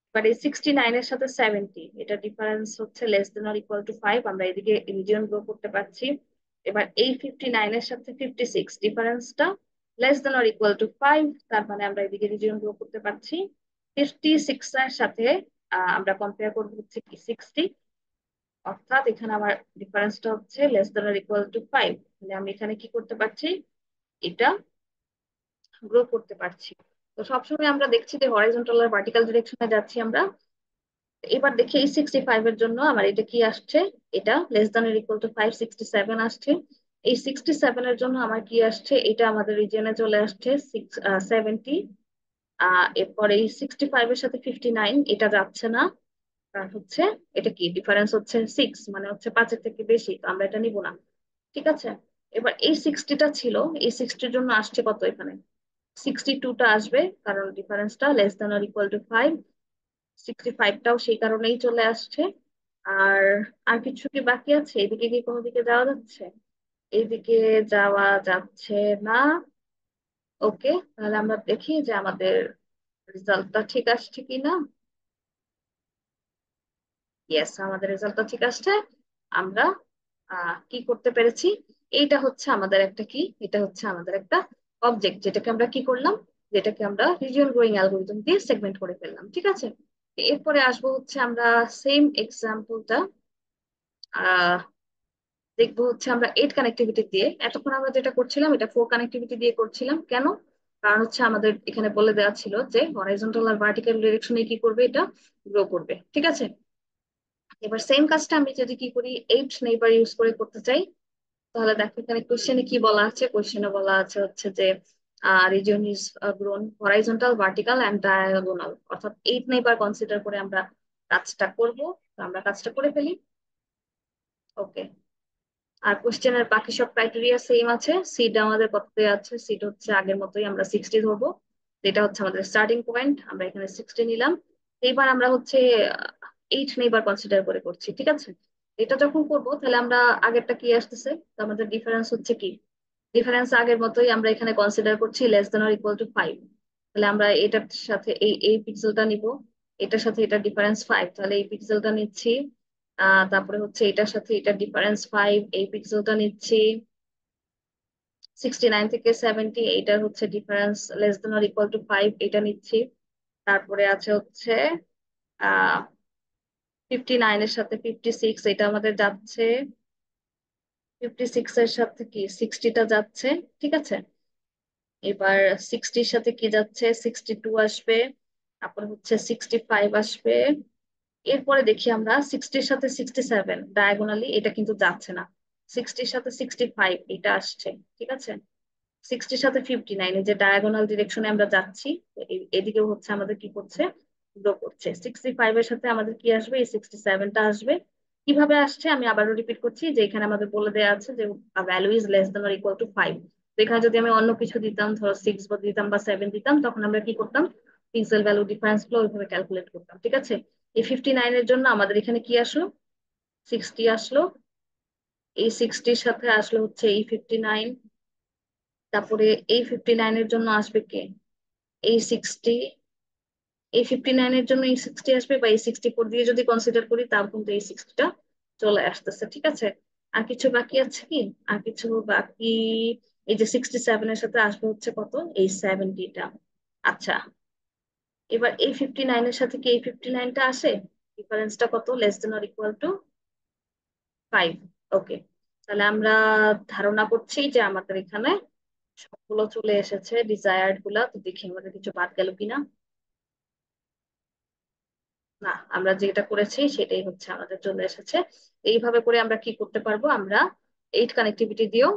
এবার এই 69-এর সাথে 70, এটা ডিফারেন্স হচ্ছে less than or equal to 5, আমরা এদিকে রিজিয়ন গ্রো করতে পারছি। এবার এই 59-এর সাথে 56, ডিফারেন্সটা less than or equal to 5, তার মানে আমরা এদিকে রিজিয়ন গ্রো করতে পারছি। 56-এর সাথে আমরা কম্পেয়ার করবো হচ্ছে কি 60, অর্থাৎ এখানে আমার ডিফারেন্সটা হচ্ছে less than or equal to 5, মানে আমি এখানে কি করতে পারছি, এটা গ্রো করতে পারছি। তো সবসময় আমরা দেখছি যে হরাইজন্টাল আর ভার্টিক্যাল ডিরেকশনে যাচ্ছি আমরা। এবার দেখি এই 65-এর জন্য আমার এটা কি আসছে, এটা লেস দ্যান এর ইকুয়াল টু 5, 67 আসছে। এই 67-এর জন্য আমার কি আসছে, এটা আমাদের রিজিয়নে চলে আসছে 70। এরপর এই 65-এর সাথে 59, এটা যাচ্ছে না, কারণ হচ্ছে এটা কি ডিফারেন্স হচ্ছে 6, মানে হচ্ছে 5-এর থেকে বেশি, তো আমরা এটা নিব না। ঠিক আছে, এবার এই 60টা ছিল, এই 60-র জন্য আসছে কত এখানে, 62টা আসবে, কারণ ডিফারেন্সটা less than or equal to 5। 65টাও সেই কারণেই চলে আসছে। আর আর কিছু কি বাকি আছে, এদিকে কি কোনো দিকে যাওয়া যাচ্ছে, এইদিকে যাওয়া যাচ্ছে না। ওকে, তাহলে আমরা দেখি যে আমাদের রেজাল্টটা ঠিক আসছে কিনা। ইয়েস, আমাদের রেজাল্টটা ঠিক আসছে। আমরা কি করতে পেরেছি, এইটা হচ্ছে আমাদের একটা কি, এটা হচ্ছে আমাদের একটা অবজেক্ট, যেটাকে আমরা কি করলাম, যেটাকে আমরা রিজিয়ন গ্রোয়িং অ্যালগোরিদম দিয়ে সেগমেন্ট করে ফেললাম। ঠিক আছে, এরপরে আসবো হচ্ছে আমরা সেম এক্সাম্পলটা দেখবো হচ্ছে আমরা 8 কানেক্টিভিটি দিয়ে। এতক্ষণ আমরা যেটা করছিলাম এটা 4 কানেক্টিভিটি দিয়ে করছিলাম, কেন? কারণ হচ্ছে আমাদের এখানে বলে দেওয়া ছিল যে হরাইজন্টাল আর ভার্টিক্যাল ডিরেকশনে কি করবে, এটা গ্রো করবে। ঠিক আছে, এবার সেম কাজটা আমি যদি কি করি 8 নেইবার ইউজ করে করতে চাই, তাহলে দেখো এখানে কোশ্চেনে কি বলা আছে। কোশ্চেনে বলা আছে হচ্ছে যে region is grown horizontal, vertical and diagonal, অর্থাৎ 8 নেইবার কনসিডার করে আমরা কাজটা করব। তো আমরা কাজটা করে ফেলি। ওকে, আর কোশ্চেনের বাকি সব ক্রাইটেরিয়া সেম আছে। সিট আমাদের কত দেওয়া আছে, সিট হচ্ছে আগের মতোই আমরা 60 ধরবো, এটা হচ্ছে আমাদের স্টার্টিং পয়েন্ট। আমরা এখানে 60 নিলাম। এইবার আমরা হচ্ছে 8 নেইবার কনসিডার করে করছি। ঠিক আছে, এটা যখন করবো তাহলে আমরা আগেরটা কি আসতেছে, তো আমাদের ডিফারেন্স হচ্ছে কি, ডিফারেন্স আগের মতোই আমরা এখানে কনসিডার করছি less than or equal to 5। তাহলে আমরা এটার সাথে এই এই পিক্সেলটা নিব, এটার সাথে এটা ডিফারেন্স 5, তাহলে এই পিক্সেলটা নিচ্ছি। তারপরে হচ্ছে এটার সাথে এটার ডিফারেন্স 5, এই পিক্সেলটা নিচ্ছি। 69 থেকে 70, এইটার হচ্ছে difference less than or equal to 5, এটা নিচ্ছি। তারপরে আছে হচ্ছে 59 এর সাথে 56, এটা আমাদের যাচ্ছে। 56 এর সাথে কি 60টা যাচ্ছে। ঠিক আছে, এবার 60-র সাথে কি যাচ্ছে, 62 আসবে। তারপর হচ্ছে 65 আসবে। এরপরে দেখি আমরা 60-র সাথে 67 ডায়াগোনালি, এটা কিন্তু যাচ্ছে না। 60-র সাথে 65 এটা আসছে। ঠিক আছে, 60-র সাথে 59, এই যে ডায়াগোনাল ডিরেকশনে আমরা যাচ্ছি, তো এদিকেও হচ্ছে আমাদের কি করছে, গ্রো করছে। 65 এর সাথে আমাদের কি আসবে, এই 67টা আসবে। কিভাবে আসছে আমি আবারও রিপিট করছি, যে এখানে আমাদের বলে দেওয়া আছে যে value is less than or equal to 5। তো এখানে যদি আমি অন্য কিছু দিতাম, ধরো 6 বা দিতাম বা 7 দিতাম, তখন আমরা কি করতাম, পিক্সেল ভ্যালু ডিফারেন্স গুলো ওইভাবে ক্যালকুলেট করতাম। ঠিক আছে, এই 59 এর জন্য আমাদের এখানে কি আসলো, 60 আসলো। এই 60-র সাথে আসলো হচ্ছে এই 59। তারপরে এই 59 এর জন্য আসবে কে, এই 60। এই 59 এর জন্য এই 60 আসবে, বা এই 64 দিয়ে যদি কনসিডার করি তাও কিন্তু এই 60টা চলে আসতেছে। ঠিক আছে, আর কিছু বাকি আছে কি, আর কিছু বাকি, এই যে 67 এর সাথে আসবে হচ্ছে কত, এই 70টা। আচ্ছা, এবার এই 59 এর সাথে কি এই 59টা আসে, ডিফারেন্সটা কত, less than or equal to 5। ওকে, তাহলে আমরা ধারণা করছি যে আমাদের এখানে সবগুলো চলে এসেছে ডিজায়ার্ড গুলা। তো দেখি আমাদের কিছু বাদ গেল কিনা। না, আমরা যেটা করেছি সেটাই হচ্ছে আমাদের চলে এসেছে। এইভাবে করে আমরা কি করতে পারবো, আমরা 8 কানেক্টিভিটি দিয়েও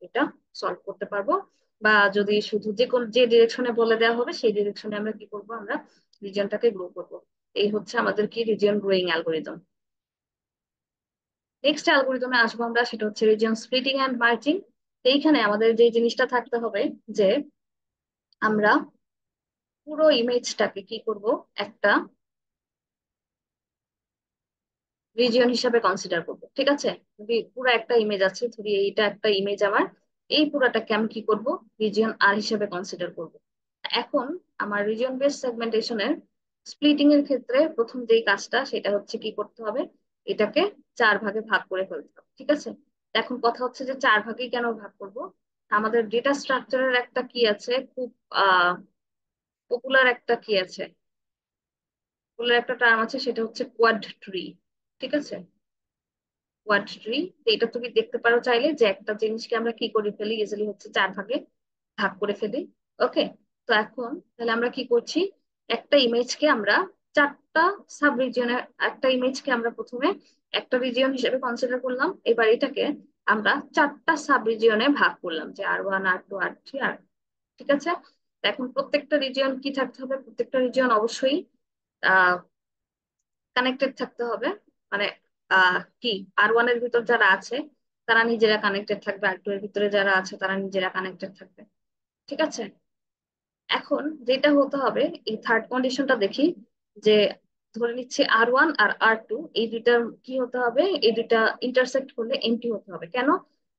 এটা সলভ করতে পারবো। বা যদি শুধু যে কোন যে ডিরেকশনে বলে দেওয়া হবে সেই ডিরেকশনে আমরা কি করব, আমরা রিজিয়নটাকে গ্রো করব। এই হচ্ছে আমাদের কি রিজিয়ন গ্রোয়িং অ্যালগোরিদম। নেক্সট অ্যালগোরিদমে আসবো আমরা, সেটা হচ্ছে রিজিয়ন স্প্লিটিং অ্যান্ড মার্জিং। এইখানে আমাদের যে জিনিসটা থাকতে হবে, যে আমরা পুরো ইমেজটাকে কি করব, একটা রিজিয়ন হিসাবে কনসিডার করবো। ঠিক আছে, যদি পুরো একটা ইমেজ আছে, ধরি এইটা একটা ইমেজ আমার, এই পুরাটাকে আমি কি করব, রিজিয়ন আর হিসাবে কনসিডার করব। এখন আমার রিজিয়ন বেস সেগমেন্টেশনের স্প্লিটিং এর ক্ষেত্রে প্রথম যেই কাজটা সেটা হচ্ছে কি করতে হবে, এটাকে 4 ভাগে ভাগ করে ফেলতে হবে। ঠিক আছে, এখন কথা হচ্ছে যে 4 ভাগে কেন ভাগ করব, আমাদের ডেটা স্ট্রাকচারের একটা কি আছে, খুব আহ পপুলার একটা কি আছে, পপুলার একটা টার্ম আছে, সেটা হচ্ছে কোয়াড ট্রি। ঠিক আছে, কোয়াড ট্রি, এটা তুমি দেখতে পারো চাইলে, যে একটা জিনিসকে আমরা কি করে ফেলি, ইজিলি হচ্ছে 4 ভাগে ভাগ করে ফেলি। ওকে, তো এখন তাহলে আমরা কি করছি, একটা ইমেজকে আমরা 4টা সাব রিজিয়নে, একটা ইমেজকে আমরা প্রথমে একটা রিজিয়ন হিসেবে কনসিডার করলাম, এবার এটাকে আমরা 4টা সাব রিজিয়নে ভাগ করলাম, যে R1 R2 R3 আর, ঠিক আছে। এখন প্রত্যেকটা রিজিয়ন কি থাকতে হবে, প্রত্যেকটা রিজিয়ন অবশ্যই কানেক্টেড থাকতে হবে। মানে কি, R1 এর ভিতর যারা আছে তারা নিজেরা কানেক্টেড থাকবে, R2 এর ভিতরে যারা আছে তারা নিজেরা কানেক্টেড থাকবে। ঠিক আছে, এখন যেটা হতে হবে, এই থার্ড কন্ডিশনটা দেখি, যে ধরে নিচ্ছি R1 আর R2 এই দুইটা কি হতে হবে, এই দুইটা ইন্টারসেক্ট করলে এমটি হতে হবে। কেন,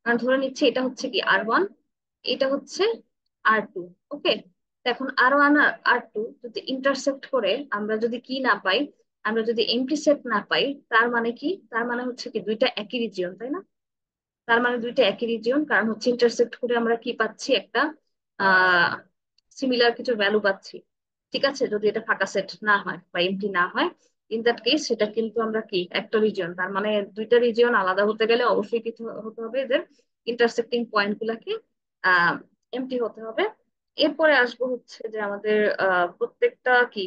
কারণ ধরে নিচ্ছি এটা হচ্ছে কি R1, এটা হচ্ছে R2। ওকে, এখন R1 আর R2 যদি ইন্টারসেক্ট করে আমরা যদি কি না পাই, আমরা যদি এমটি সেট না পাই, তার মানে কি, তার মানে হচ্ছে কি দুইটা একই রিজিয়ন, তাই না? তার মানে দুইটা একই রিজিয়ন, কারণ হচ্ছে ইন্টারসেক্ট করে আমরা কি পাচ্ছি, একটা সিমিলার কিছু ভ্যালু পাচ্ছি, ঠিক আছে, যদি এটা ফাঁকা সেট না হয় বা এমটি না হয়, ইন দ্যাট কেস সেটা কিন্তু আমরা কি একটা রিজিয়ন, তার মানে দুইটা রিজিয়ন আলাদা হতে গেলে অবশ্যই কিছু হতে হবে, এদের ইন্টারসেক্টিং পয়েন্ট গুলাকে আহ এমটি হতে হবে। এরপরে আসবো হচ্ছে যে আমাদের প্রত্যেকটা কি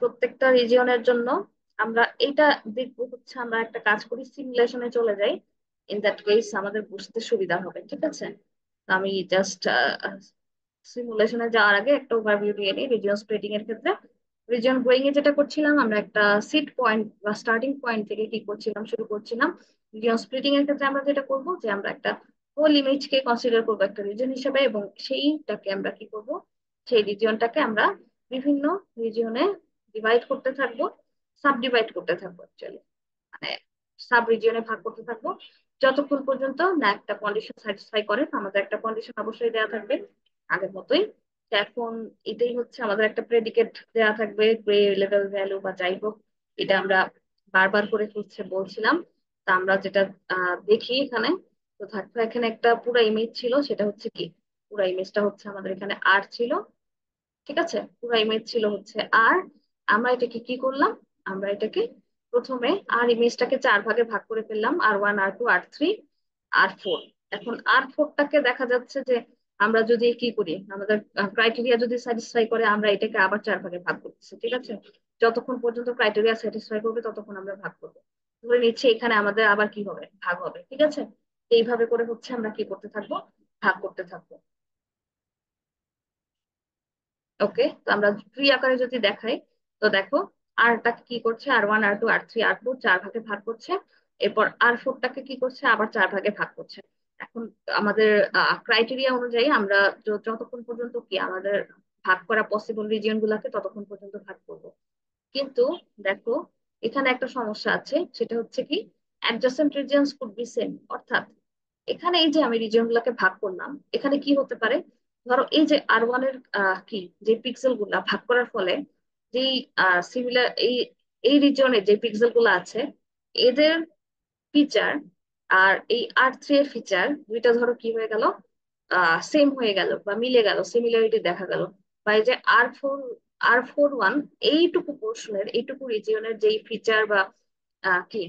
প্রত্যেকটা রিজিয়নের জন্য আমরা এটা দেখবো হচ্ছে, আমরা একটা কাজ করি, সিমুলেশনে চলে যাই, ইন দ্যাট কেস আমাদের বুঝতে সুবিধা হবে, ঠিক আছে। তো আমি জাস্ট সিমুলেশনে যাওয়ার আগে একটা ওভারভিউ দিয়ে নিই রিজিয়ন স্প্লিটিং এর ক্ষেত্রে। রিজিয়ন গ্রোয়িং এ যেটা করছিলাম, আমরা একটা সিট পয়েন্ট বা স্টার্টিং পয়েন্ট থেকে কি করছিলাম, শুরু করছিলাম। রিজিয়ন স্প্লিটিং এর ক্ষেত্রে আমরা যেটা করবো যে আমরা একটা হোল ইমেজকে কনসিডার করবো একটা রিজন হিসেবে, এবং সেইটাকে আমরা কি করব, সেই রিজিয়নটাকে আমরা বিভিন্ন রিজিয়নে ডিভাইড করতে থাকবো, সাব ডিভাইড করতে থাকবো অ্যাকচুয়ালি, মানে সাব রিজিয়নে ভাগ করতে থাকবো, যতক্ষণ পর্যন্ত না একটা কন্ডিশন স্যাটিসফাই করে। আমাদের একটা কন্ডিশন অবশ্যই দেওয়া থাকবে আগের মতোই। তো এখন এটাই হচ্ছে আমাদের একটা প্রেডিকেট দেওয়া থাকবে, গ্রে লেভেল ভ্যালু বা যাই হোক, এটা আমরা বারবার করে হচ্ছে বলছিলাম। তা আমরা যেটা দেখি এখানে, তো থাকবে এখানে একটা পুরো ইমেজ ছিল, সেটা হচ্ছে কি, পুরো ইমেজটা হচ্ছে আমাদের এখানে আর ছিল, ঠিক আছে, পুরো ইমেজ ছিল হচ্ছে আর। আমরা এটাকে কি করলাম, আমরা এটাকে প্রথমে আর ইমেজটাকে চার ভাগে ভাগ করে ফেললাম, আর 1, আর 2, আর 3, আর 4। এখন আর 4টাকে দেখা যাচ্ছে যে আমরা যদি কি করি, আমাদের ক্রাইটেরিয়া যদি স্যাটিসফাই করে, আমরা এটাকে আবার চার ভাগে ভাগ করতেছি, ঠিক আছে, যতক্ষণ পর্যন্ত ক্রাইটেরিয়া স্যাটিসফাই করবে ততক্ষণ আমরা ভাগ করবো। ধরে নিচ্ছে এখানে আমাদের আবার কি হবে, ভাগ হবে, ঠিক আছে। এইভাবে করে হচ্ছে আমরা কি করতে থাকবো, ভাগ করতে থাকবো। ওকে, তো আমরা ট্রি আকারে যদি দেখাই, তো দেখো আরটাকে কি করছে, আর 1, আর 2, আর 3, আর4 চার ভাগে ভাগ করছে। এরপর আর 4টাকে কি করছে, আবার চার ভাগে ভাগ করছে। এখন আমাদের ক্রাইটেরিয়া অনুযায়ী আমরা যতক্ষণ পর্যন্ত কি আমাদের ভাগ করা পসিবল রিজিয়ন গুলাকে ততক্ষণ পর্যন্ত ভাগ করব। কিন্তু দেখো এখানে একটা সমস্যা আছে, সেটা হচ্ছে কি, adjacent regions could be same, অর্থাৎ এখানে এই যে আমি রিজিয়ন গুলাকে ভাগ করলাম, এখানে কি হতে পারে, ধরো এই যে আর 1 এর কি, যে পিক্সেল গুলা ভাগ করার ফলে যেই সিমিলার এই রিজিয়নে যে পিক্সেল গুলো আছে, এদের ফিচার আর এই আর 3 এর ফিচার দুইটা ধরো কি হয়ে গেল, সেম হয়ে গেল বা মিলে গেল, সিমিলারিটি দেখা গেল। বা এই যে আর4 ওয়ান, এইটুকু পোর্শনের এইটুকু রিজিয়নের যেই ফিচার বা কি,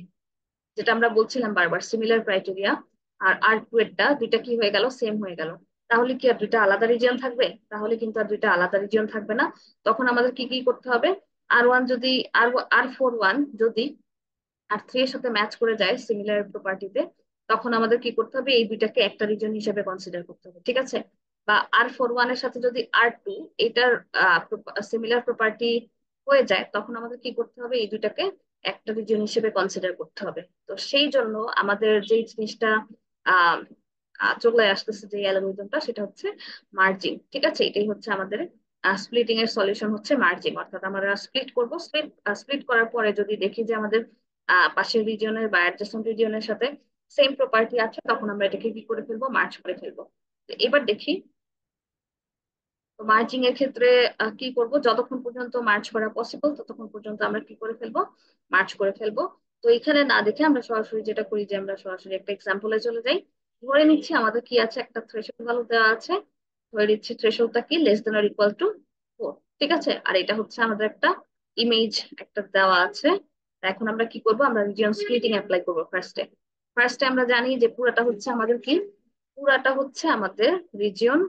যেটা আমরা বলছিলাম বারবার সিমিলার ক্রাইটেরিয়া, আর 2 এরটা দুইটা কি হয়ে গেল, সেম হয়ে গেল। তাহলে কি আর দুইটা আলাদা রিজিয়ন থাকবে? তাহলে কিন্তু আর দুইটা আলাদা রিজিয়ন থাকবে না। তখন আমাদের কি কি করতে হবে, আর 1 যদি আর 4 ওয়ান যদি আর 3 এর সাথে ম্যাচ করে যায় সিমিলার প্রপার্টিতে, তখন আমাদের কি করতে হবে, এই দুইটাকে একটা রিজন হিসেবে কনসিডার করতে হবে, ঠিক আছে। বা আর 4 ওয়ানের সাথে যদি আর 2 এটার সিমিলার প্রপার্টি হয়ে যায়, তখন আমাদের কি করতে হবে, এই দুইটাকে একটা রিজন হিসেবে কনসিডার করতে হবে। তো সেই জন্য আমাদের যে জিনিসটা আহ চলে আসতেছে, যে অ্যালগরিদমটা, সেটা হচ্ছে মার্জিং, ঠিক আছে। এটাই হচ্ছে আমাদের স্প্লিটিং এর সলিউশন, হচ্ছে মার্জিং। অর্থাৎ আমরা স্প্লিট করব, স্প্লিট করার পরে যদি দেখি যে আমাদের পাশের রিজিয়নের বা অ্যাডজাসেন্ট রিজিয়নের সাথে সেম প্রপার্টি আছে, তখন আমরা এটাকে কি করে ফেলবো, মার্জ করে ফেলবো। তো এবার দেখি, তো মার্জিং এর ক্ষেত্রে কি করব, যতক্ষণ পর্যন্ত মার্জ করা পসিবল ততক্ষণ পর্যন্ত আমরা কি করে ফেলবো, মার্জ করে ফেলবো। তো এখানে না দেখে আমরা সরাসরি যেটা করি, যে আমরা সরাসরি একটা এক্সাম্পলে চলে যাই। ধরে নিচ্ছি আমাদের কি আছে, একটা থ্রেশহোল্ড ভ্যালু দেওয়া আছে, ধরে নিচ্ছি থ্রেশহোল্ডটা কি, less than or equal to 4, ঠিক আছে। আর এটা হচ্ছে আমাদের একটা ইমেজ একটা দেওয়া আছে। তা এখন আমরা কি করব, আমরা রিজিয়ন স্প্লিটিং অ্যাপ্লাই করবো ফার্স্টে আমরা জানি যে পুরাটা হচ্ছে আমাদের কি, পুরাটা হচ্ছে আমাদের রিজিয়ন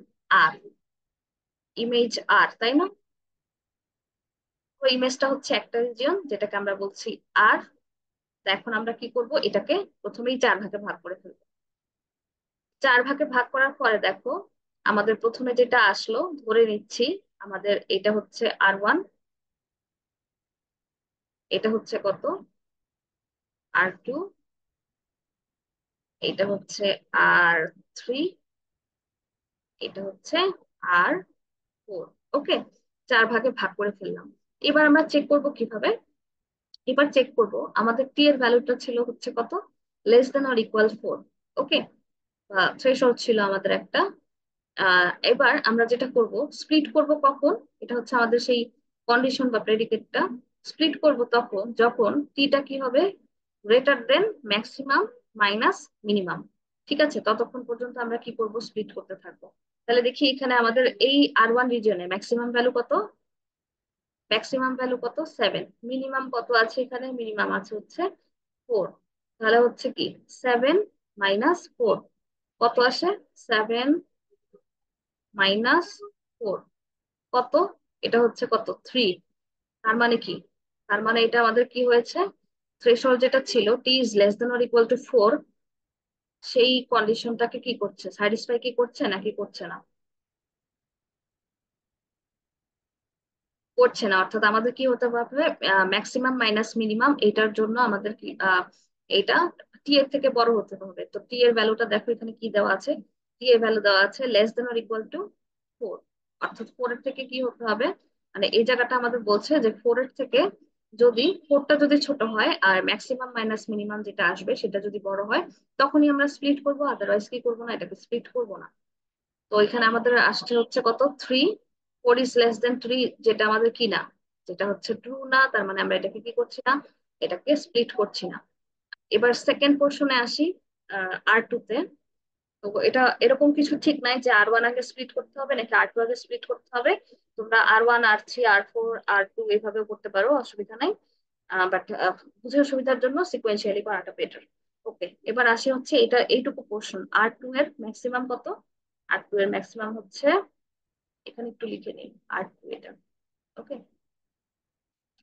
আর, ইমেজ আর, তাই না। ওই ইমেজটা হচ্ছে একটা রিজিয়ন যেটাকে আমরা বলছি আর। তো এখন আমরা কি করব, এটাকে প্রথমেই চার ভাগে ভাগ করে ফেলবো। চার ভাগে ভাগ করার পরে দেখো আমাদের প্রথমে যেটা আসলো, ধরে নিচ্ছি আমাদের এটা হচ্ছে আর 1, এটা হচ্ছে কত, আর 2, এটা হচ্ছে আর 3, এটা হচ্ছে আর 4। ওকে, চার ভাগে ভাগ করে ফেললাম। এবার আমরা চেক করব কিভাবে, এবার চেক করব আমাদের টি এর ভ্যালুটা ছিল হচ্ছে কত, less than or equal 4। Okay, threshold ছিল আমাদের একটা। এবার আমরা যেটা করব, স্প্লিট করব কখন, এটা হচ্ছে আমাদের সেই কন্ডিশন বা প্রেডিকেটটা। স্প্লিট করব তখন যখন টিটা কি হবে, greater than maximum minus minimum. ঠিক আছে, ততক্ষণ পর্যন্ত আমরা কি করব, স্প্লিট করতে থাকবো। তাহলে দেখি এখানে আমাদের এই R1 রিজিয়নে ম্যাক্সিমাম ভ্যালু কত, ম্যাক্সিমাম ভ্যালু কত 7, মিনিমাম কত আছে, এখানে মিনিমাম আছে হচ্ছে 4। তাহলে হচ্ছে কি 7 - 4 কত আসে, 7 - 4 কত, এটা হচ্ছে কত 3। তার মানে কি, তার মানে এটা আমাদের কি হয়েছে, থ্রেশহোল্ড যেটা ছিল T > 4, সেই কন্ডিশনটাকে কি করছে, স্যাটিসফাই কি করছে নাকি করছে না, করছে না। অর্থাৎ আমাদের কি হতে হবে, ম্যাক্সিমাম মাইনাস মিনিমাম এটার জন্য আমাদের কি এটা টি এর থেকে বড় হতে হবে। তো টি এর ভ্যালুটা দেখো এখানে কি দেওয়া আছে, টি এর ভ্যালু দেওয়া আছে << 4। অর্থাৎ 4 এর থেকে কি হতে হবে, মানে এই জায়গাটা আমাদের বলছে যে 4 এর থেকে যদি 4টা যদি ছোট হয় আর ম্যাক্সিমাম মাইনাস মিনিমাম যেটা আসবে সেটা যদি বড় হয়, তখনই আমরা স্প্লিট করবো, আদারওয়াইজ কি করবো না, এটাকে স্প্লিট করবো না। তো এখানে আমাদের আসছে হচ্ছে কত 3, 4 << 3, যেটা আমাদের কি না, যেটা হচ্ছে ট্রু না, তার মানে আমরা এটাকে কি করছি না, এটাকে স্প্লিট করছি না। এবার সেকেন্ড পোর্শনে আসি, R2 তে। তো এটা এরকম কিছু ঠিক নাই যে R1 আগে স্প্লিট করতে হবে নাকি R2 আগে স্প্লিট করতে হবে। তোমরা R1, R3, R4, R2 এইভাবেও করতে পারো, অসুবিধা নাই। বাট বুঝে সুবিধার জন্য সিকোয়েন্সিয়ালি করাটা বেটার। ওকে, এবার আসি হচ্ছে এটা এইটুকু পোর্শন, R2 এর ম্যাক্সিমাম কত, R2 এর ম্যাক্সিমাম হচ্ছে, এখানে একটু লিখে নিই R2 এটা। ওকে,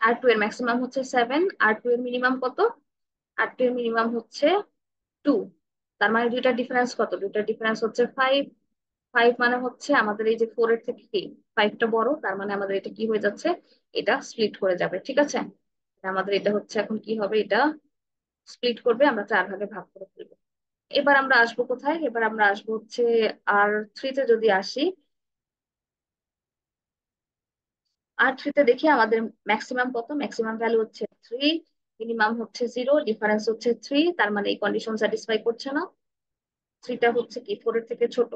R2 এর ম্যাক্সিমাম হচ্ছে 7, R2 এর মিনিমাম কত, R2 এর মিনিমাম হচ্ছে 2। তার মানে দুইটার ডিফারেন্স কত, দুইটার ডিফারেন্স হচ্ছে 5। 5 মানে হচ্ছে আমাদের এই যে 4 এর থেকে কি 5টা বড়, তার মানে আমাদের এটা কি হয়ে যাচ্ছে, এটা স্প্লিট করে যাবে। ঠিক আছে, আমাদের এটা হচ্ছে এখন কি হবে, এটা স্প্লিট করবে, আমরা 4 ভাগে ভাগ করে ফেলবো। এবার আমরা আসবো কোথায়, এবার আমরা আসবো হচ্ছে R3 তে যদি আসি। R3 তে দেখি আমাদের ম্যাক্সিমাম কত, ম্যাক্সিমাম ভ্যালু হচ্ছে 3, মিনিমাম হচ্ছে 0, ডিফারেন্স হচ্ছে 3, তার মানে এই কন্ডিশন স্যাটিসফাই করছে না। 3টা হচ্ছে কি 4 এর থেকে ছোট,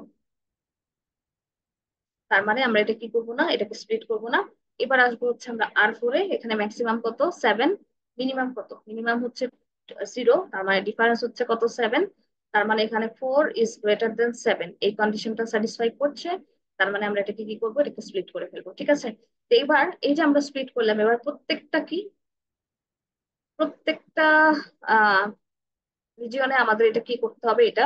তার মানে আমরা এটা কি করব না, এটাকে স্প্লিট করব না। এবার আসবো হচ্ছে আমরা R4 এ, এখানে ম্যাক্সিমাম কত 7, মিনিমাম কত, মিনিমাম হচ্ছে 0, তার মানে ডিফারেন্স হচ্ছে কত 7, তার মানে এখানে 4 > 7, এই কন্ডিশনটা স্যাটিসফাই করছে। তার মানে আমরা এটাকে কি করবো, এটাকে স্প্লিট করে ফেলবো। ঠিক আছে, তো এবার এই যে আমরা স্প্লিট করলাম, এবার প্রত্যেকটা কি, প্রত্যেকটা আহ রিজিয়নে আমাদের এটা কি করতে হবে, এটা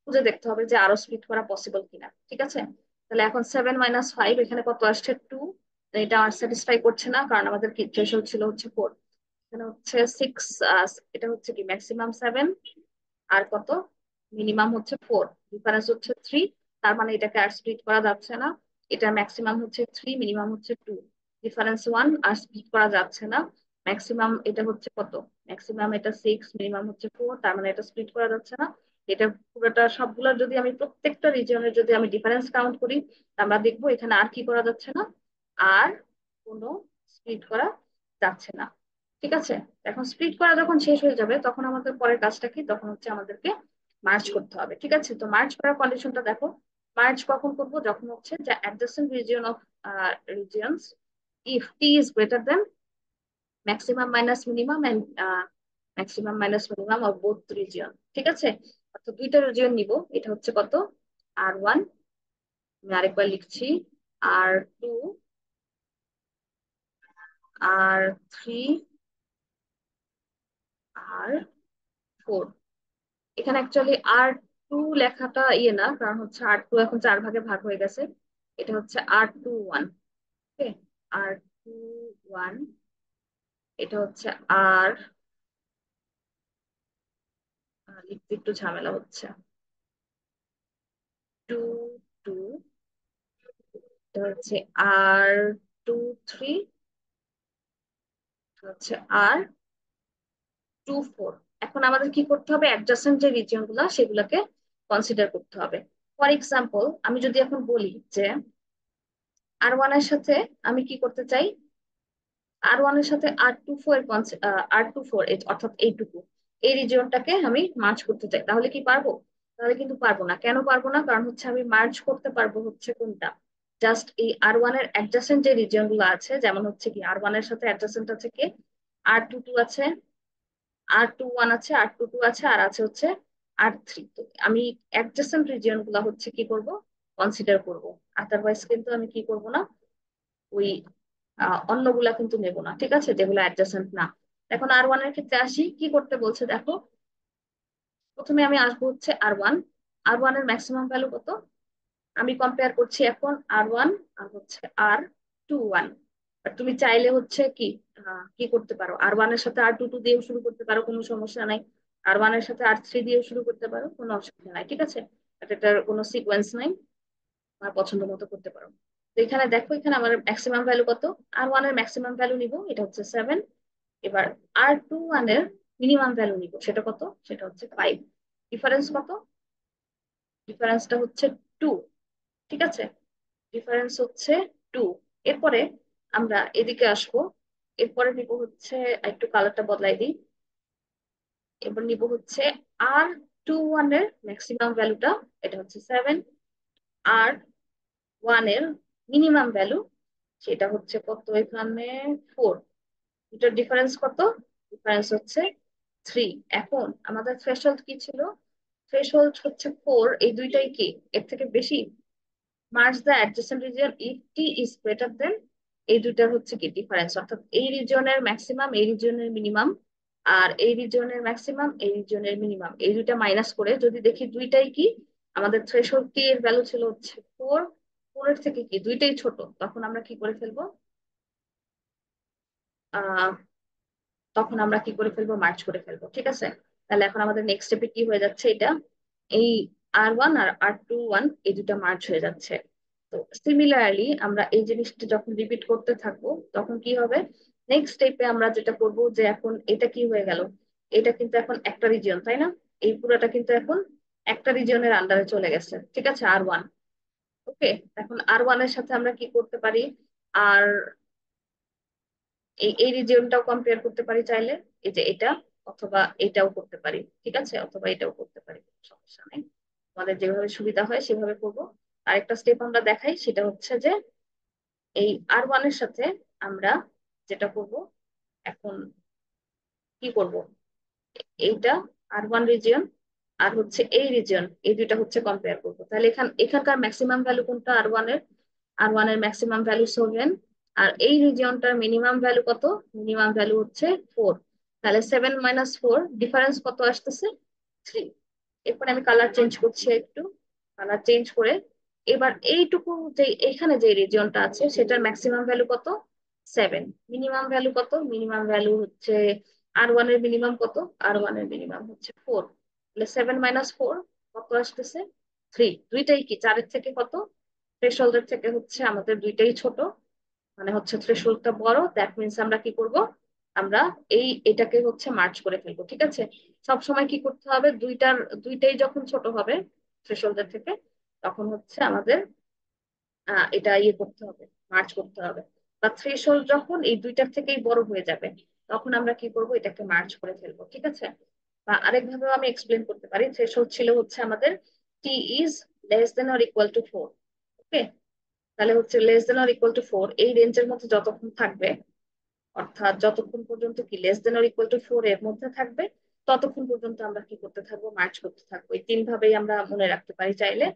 খুঁজে দেখতে হবে যে আরো স্প্লিট করা পসিবল কিনা। ঠিক আছে, তাহলে এখন 7 - 5 এখানে কত আসছে 2, এটা আর স্যাটিসফাই করছে না, কারণ আমাদের কি থ্রেশহোল্ড ছিল হচ্ছে 4। এখানে হচ্ছে 6, এটা হচ্ছে কি ম্যাক্সিমাম 7 আর কত, মিনিমাম হচ্ছে 4, ডিফারেন্স হচ্ছে 3, তার মানে এটাকে আর স্প্লিট করা যাচ্ছে না। এটা ম্যাক্সিমাম হচ্ছে 3, মিনিমাম হচ্ছে 2, ডিফারেন্স 1, আর স্প্লিট করা যাচ্ছে না। ম্যাক্সিমাম এটা হচ্ছে কত, ম্যাক্সিমাম এটা 6, মিনিমাম হচ্ছে 4, তার মানে এটা স্প্লিট করা যাচ্ছে না। এটা পুরোটা সবগুলোর যদি আমি প্রত্যেকটা রিজিয়নের যদি আমি ডিফারেন্স কাউন্ট করি, আমরা দেখবো এখানে আর কি করা যাচ্ছে না, আর কোনো স্প্লিট করা যাচ্ছে না। ঠিক আছে, এখন স্প্লিট করা যখন শেষ হয়ে যাবে তখন আমাদের পরের কাজটা কি, তখন হচ্ছে আমাদেরকে মার্জ করতে হবে। ঠিক আছে, তো মার্জ করার কন্ডিশনটা দেখো, মার্জ কখন করব, যখন হচ্ছে যে adjacent region of regions if T is greater than maximum minus minimum and maximum minus minimum of both region. ঠিক আছে, অর্থাৎ দুইটা রিজিয়ন নিব, এটা হচ্ছে কত R1, আমি আরেকবার লিখছি R2, R3, R4। এখানে অ্যাকচুয়ালি R2 লেখাটা ইয়ে না, কারণ হচ্ছে R2 এখন 4 ভাগে ভাগ হয়ে গেছে। এটা হচ্ছে R21। ওকে, R21, এটা হচ্ছে আর, লিখতে একটু ঝামেলা হচ্ছে, 2, 2, এটা হচ্ছে R23, হচ্ছে R24। এখন আমাদের কি করতে হবে, অ্যাডজাসেন্ট যে রিজিয়ন গুলা সেগুলোকে কনসিডার করতে হবে। ফর এক্সাম্পল, আমি যদি এখন বলি যে R1 এর সাথে আমি কি করতে চাই, R1 এর সাথে R24, অর্থাৎ এইটুকু, এই রিজিয়নটাকে আমি মার্জ করতে চাই, তাহলে কি পারবো, তাহলে কিন্তু পারবো না। কেন পারবো না, কারণ হচ্ছে আমি মার্জ করতে পারবো হচ্ছে কোনটা, জাস্ট এই R1 এর অ্যাডজাসেন্ট যে রিজিয়ন গুলো আছে, যেমন হচ্ছে কি R1 এর সাথে অ্যাডজাসেন্ট আছে কি R22 আছে, R21 আছে, R22 আছে, আর আছে হচ্ছে R3। তো আমি অ্যাডজেসেন্ট রিজিয়ন গুলা হচ্ছে কি করব, কনসিডার করব। আদারওয়াইজ কিন্তু আমি কি করব না, ওই অন্যগুলা কিন্তু নেব না, ঠিক আছে, যেগুলো অ্যাডজাসেন্ট না। এখন R1 এর ক্ষেত্রে আসি, কি করতে বলছে দেখো। প্রথমে আমি আসবো হচ্ছে R1। R1 এর ম্যাক্সিমাম ভ্যালু কত, আমি কম্পেয়ার করছি এখন R1 আর হচ্ছে R21। আর তুমি চাইলে হচ্ছে কি কি করতে পারো, R1 এর সাথে R22 দিয়েও শুরু করতে পারো, কোনো সমস্যা নাই। R1 এর সাথে R3 দিয়েও শুরু করতে পারো, কোনো অসুবিধা নাই, ঠিক আছে। বাট এটার কোনো সিকোয়েন্স নাই, আমার পছন্দ মতো করতে পারো। তো এখানে দেখো, এখানে আমার ম্যাক্সিমাম ভ্যালু কত, R1 এর ম্যাক্সিমাম ভ্যালু নিব, এটা হচ্ছে 7। এবার R21 এর মিনিমাম ভ্যালু নিব, সেটা কত, সেটা হচ্ছে 5। ডিফারেন্স কত, ডিফারেন্সটা হচ্ছে 2, ঠিক আছে। ডিফারেন্স হচ্ছে 2। এরপরে আমরা এদিকে আসবো, এরপরে নিব হচ্ছে, একটু কালারটা বদলাই দিই। এবার নিব হচ্ছে R21 এর ম্যাক্সিমাম ভ্যালুটা, এটা হচ্ছে 7। R1 এর মিনিমাম ভ্যালু, সেটা হচ্ছে কত এখানে, 4। এটার ডিফারেন্স কত, ডিফারেন্স হচ্ছে 3। এখন আমাদের থ্রেশহোল্ড কি ছিল, থ্রেশহোল্ড হচ্ছে 4, এই দুইটাই কি এর থেকে বেশি, merge the adjacent region if T is greater দেন, এই দুইটার হচ্ছে কি ডিফারেন্স, অর্থাৎ এই রিজিয়নের ম্যাক্সিমাম, এই রিজিয়নের মিনিমাম, আর এই রিজিয়নের ম্যাক্সিমাম, এই রিজিয়নের মিনিমাম, এই দুইটা মাইনাস করে যদি দেখি দুইটাই কি, আমাদের থ্রেশহোল্ড টি এর ভ্যালু ছিল হচ্ছে 4, 4 এর থেকে কি দুইটাই ছোট, তখন আমরা কি করে ফেলবো, আহ তখন আমরা কি করে ফেলবো, মার্চ করে ফেলবো, ঠিক আছে। তাহলে এখন আমাদের নেক্সট স্টেপে কি হয়ে যাচ্ছে, এটা এই R1 আর R21 এই দুটা মার্চ হয়ে যাচ্ছে। তো সিমিলারলি আমরা এই জিনিসটা যখন রিপিট করতে থাকবো, তখন কি হবে, নেক্সট স্টেপে আমরা যেটা করব, যে এখন এটা কি হয়ে গেল, এটা কিন্তু এখন একটা রিজিয়ন, তাই না, এই পুরোটা কিন্তু এখন একটা রিজিয়নের আন্ডারে চলে গেছে, ঠিক আছে, R1। ওকে, এখন R1 এর সাথে আমরা কি করতে পারি, আর এই রিজিয়নটাও কম্পেয়ার করতে পারি চাইলে, এই যে এটা, অথবা এটাও করতে পারি, ঠিক আছে, অথবা এটাও করতে পারি, কোনো সমস্যা নেই। আমাদের যেভাবে সুবিধা হয় সেভাবে করব। আরেকটা স্টেপ আমরা দেখাই, সেটা হচ্ছে যে এই R1 এর সাথে আমরা যেটা করব, এখন কি করব, এইটা R1 রিজিয়ন আর হচ্ছে এই রিজিয়ন, এই দুইটা হচ্ছে কম্পেয়ার করবো। তাহলে এখানকার ম্যাক্সিমাম ভ্যালু কোনটা, R1 এর, R1 এর ম্যাক্সিমাম ভ্যালু 7। আর এই রিজিয়নটার মিনিমাম ভ্যালু কত, মিনিমাম ভ্যালু হচ্ছে 4। তাহলে 7 - 4 ডিফারেন্স কত আসতেছে, 3। এরপরে আমি কালার চেঞ্জ করছি একটু, কালার চেঞ্জ করে এবার এইটুকু, যে এখানে যে রিজিয়নটা আছে সেটার ম্যাক্সিমাম ভ্যালু কত, 7। মিনিমাম ভ্যালু কত, মিনিমাম ভ্যালু হচ্ছে, R1 এর মিনিমাম কত, R1 এর মিনিমাম হচ্ছে 4। তাহলে 7 - 4 কত আসতেছে, 3। দুইটাই কি 4-এর থেকে কত, থ্রেশহোল্ডের থেকে হচ্ছে আমাদের দুইটাই ছোট, মানে হচ্ছে থ্রেশহোল্ডটা বড়, দ্যাট মিনস আমরা কি করব, আমরা এটাকে হচ্ছে মার্চ করে ফেলবো, ঠিক আছে। সব সময় কি করতে হবে, দুইটাই যখন ছোট হবে থ্রেশহোল্ডের থেকে, তখন হচ্ছে আমাদের এটা ইয়ে করতে হবে, মার্চ করতে হবে। বা থ্রেশহোল্ড যখন এই দুইটার থেকেই বড় হয়ে যাবে, তখন আমরা কি করব, এটাকে মার্চ করে ফেলবো, ঠিক আছে। বা আরেকভাবে আমি এক্সপ্লেন করতে পারি, থ্রেশহোল্ড ছিল হচ্ছে আমাদের T is less than or equal to 4। Okay, তাহলে হচ্ছে less than or equal to 4 এই রেঞ্জের মধ্যে যতক্ষণ থাকবে, অর্থাৎ যতক্ষণ পর্যন্ত কি less than or equal to 4 এর মধ্যে থাকবে, ততক্ষণ পর্যন্ত আমরা কি করতে থাকবো, মার্চ করতে থাকবো। এই তিন ভাবেই আমরা মনে রাখতে পারি চাইলে।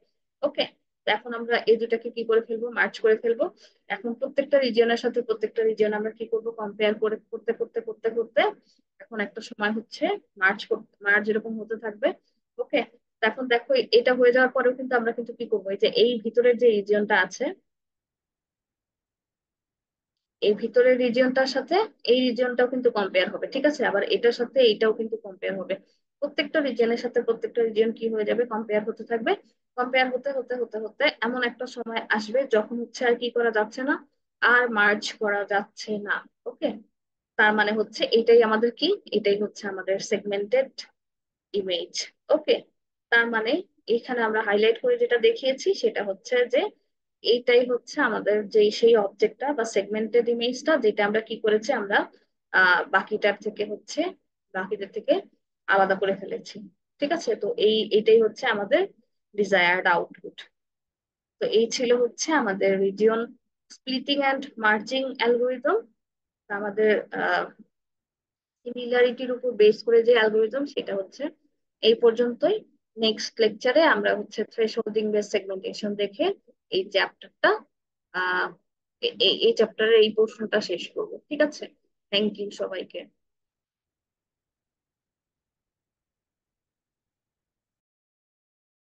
ওকে, এখন আমরা এই দুটাকে কি করে ফেলবো, মার্চ করে ফেলবো। এখন প্রত্যেকটা রিজিয়নের সাথে প্রত্যেকটা রিজিয়ন আমরা কি করবো, কম্পেয়ার করে করতে করতে করতে করতে এখন একটা সময় হচ্ছে মার্চ এরকম হতে থাকবে। ওকে, এখন দেখো এটা হয়ে যাওয়ার পরেও কিন্তু আমরা কিন্তু কি করবো, এই যে এই ভিতরের যে রিজিয়নটা আছে, এই ভিতরের রিজিয়নটার সাথে এই রিজিয়নটাও কিন্তু কম্পেয়ার হবে, ঠিক আছে। আবার এটার সাথে এইটাও কিন্তু কম্পেয়ার হবে। প্রত্যেকটা রিজিয়নের সাথে প্রত্যেকটা রিজিয়ন কি হয়ে যাবে, কম্পেয়ার হতে থাকবে। কম্পেয়ার হতে হতে হতে হতে এমন একটা সময় আসবে যখন হচ্ছে আর কি করা যাচ্ছে না, আর মার্জ করা যাচ্ছে না। ওকে, তার মানে হচ্ছে এটাই আমাদের কি, এটাই হচ্ছে আমাদের সেগমেন্টেড ইমেজ। ওকে, তার মানে এখানে আমরা হাইলাইট করে যেটা দেখিয়েছি সেটা হচ্ছে যে এইটাই হচ্ছে আমাদের যে সেই অবজেক্টটা বা সেগমেন্টেড ইমেজটা, যেটা আমরা কি করেছি, আমরা বাকিটার থেকে হচ্ছে, বাকিদের থেকে আলাদা করে ফেলেছি, ঠিক আছে। তো এইটাই হচ্ছে আমাদের ডিজায়ার্ড আউটপুট। তো এই ছিল হচ্ছে আমাদের region splitting and merging algorithm. আমাদের সিমিলারিটির উপর বেস করে যে অ্যালগোরিদম, সেটা হচ্ছে এই পর্যন্তই। নেক্সট লেকচারে আমরা হচ্ছে থ্রেশহোল্ডিং বেস সেগমেন্টেশন দেখে এই চ্যাপ্টারটা আহ এই চ্যাপ্টারের এই পোর্শনটা শেষ করবো। ঠিক আছে, থ্যাংক ইউ সবাইকে।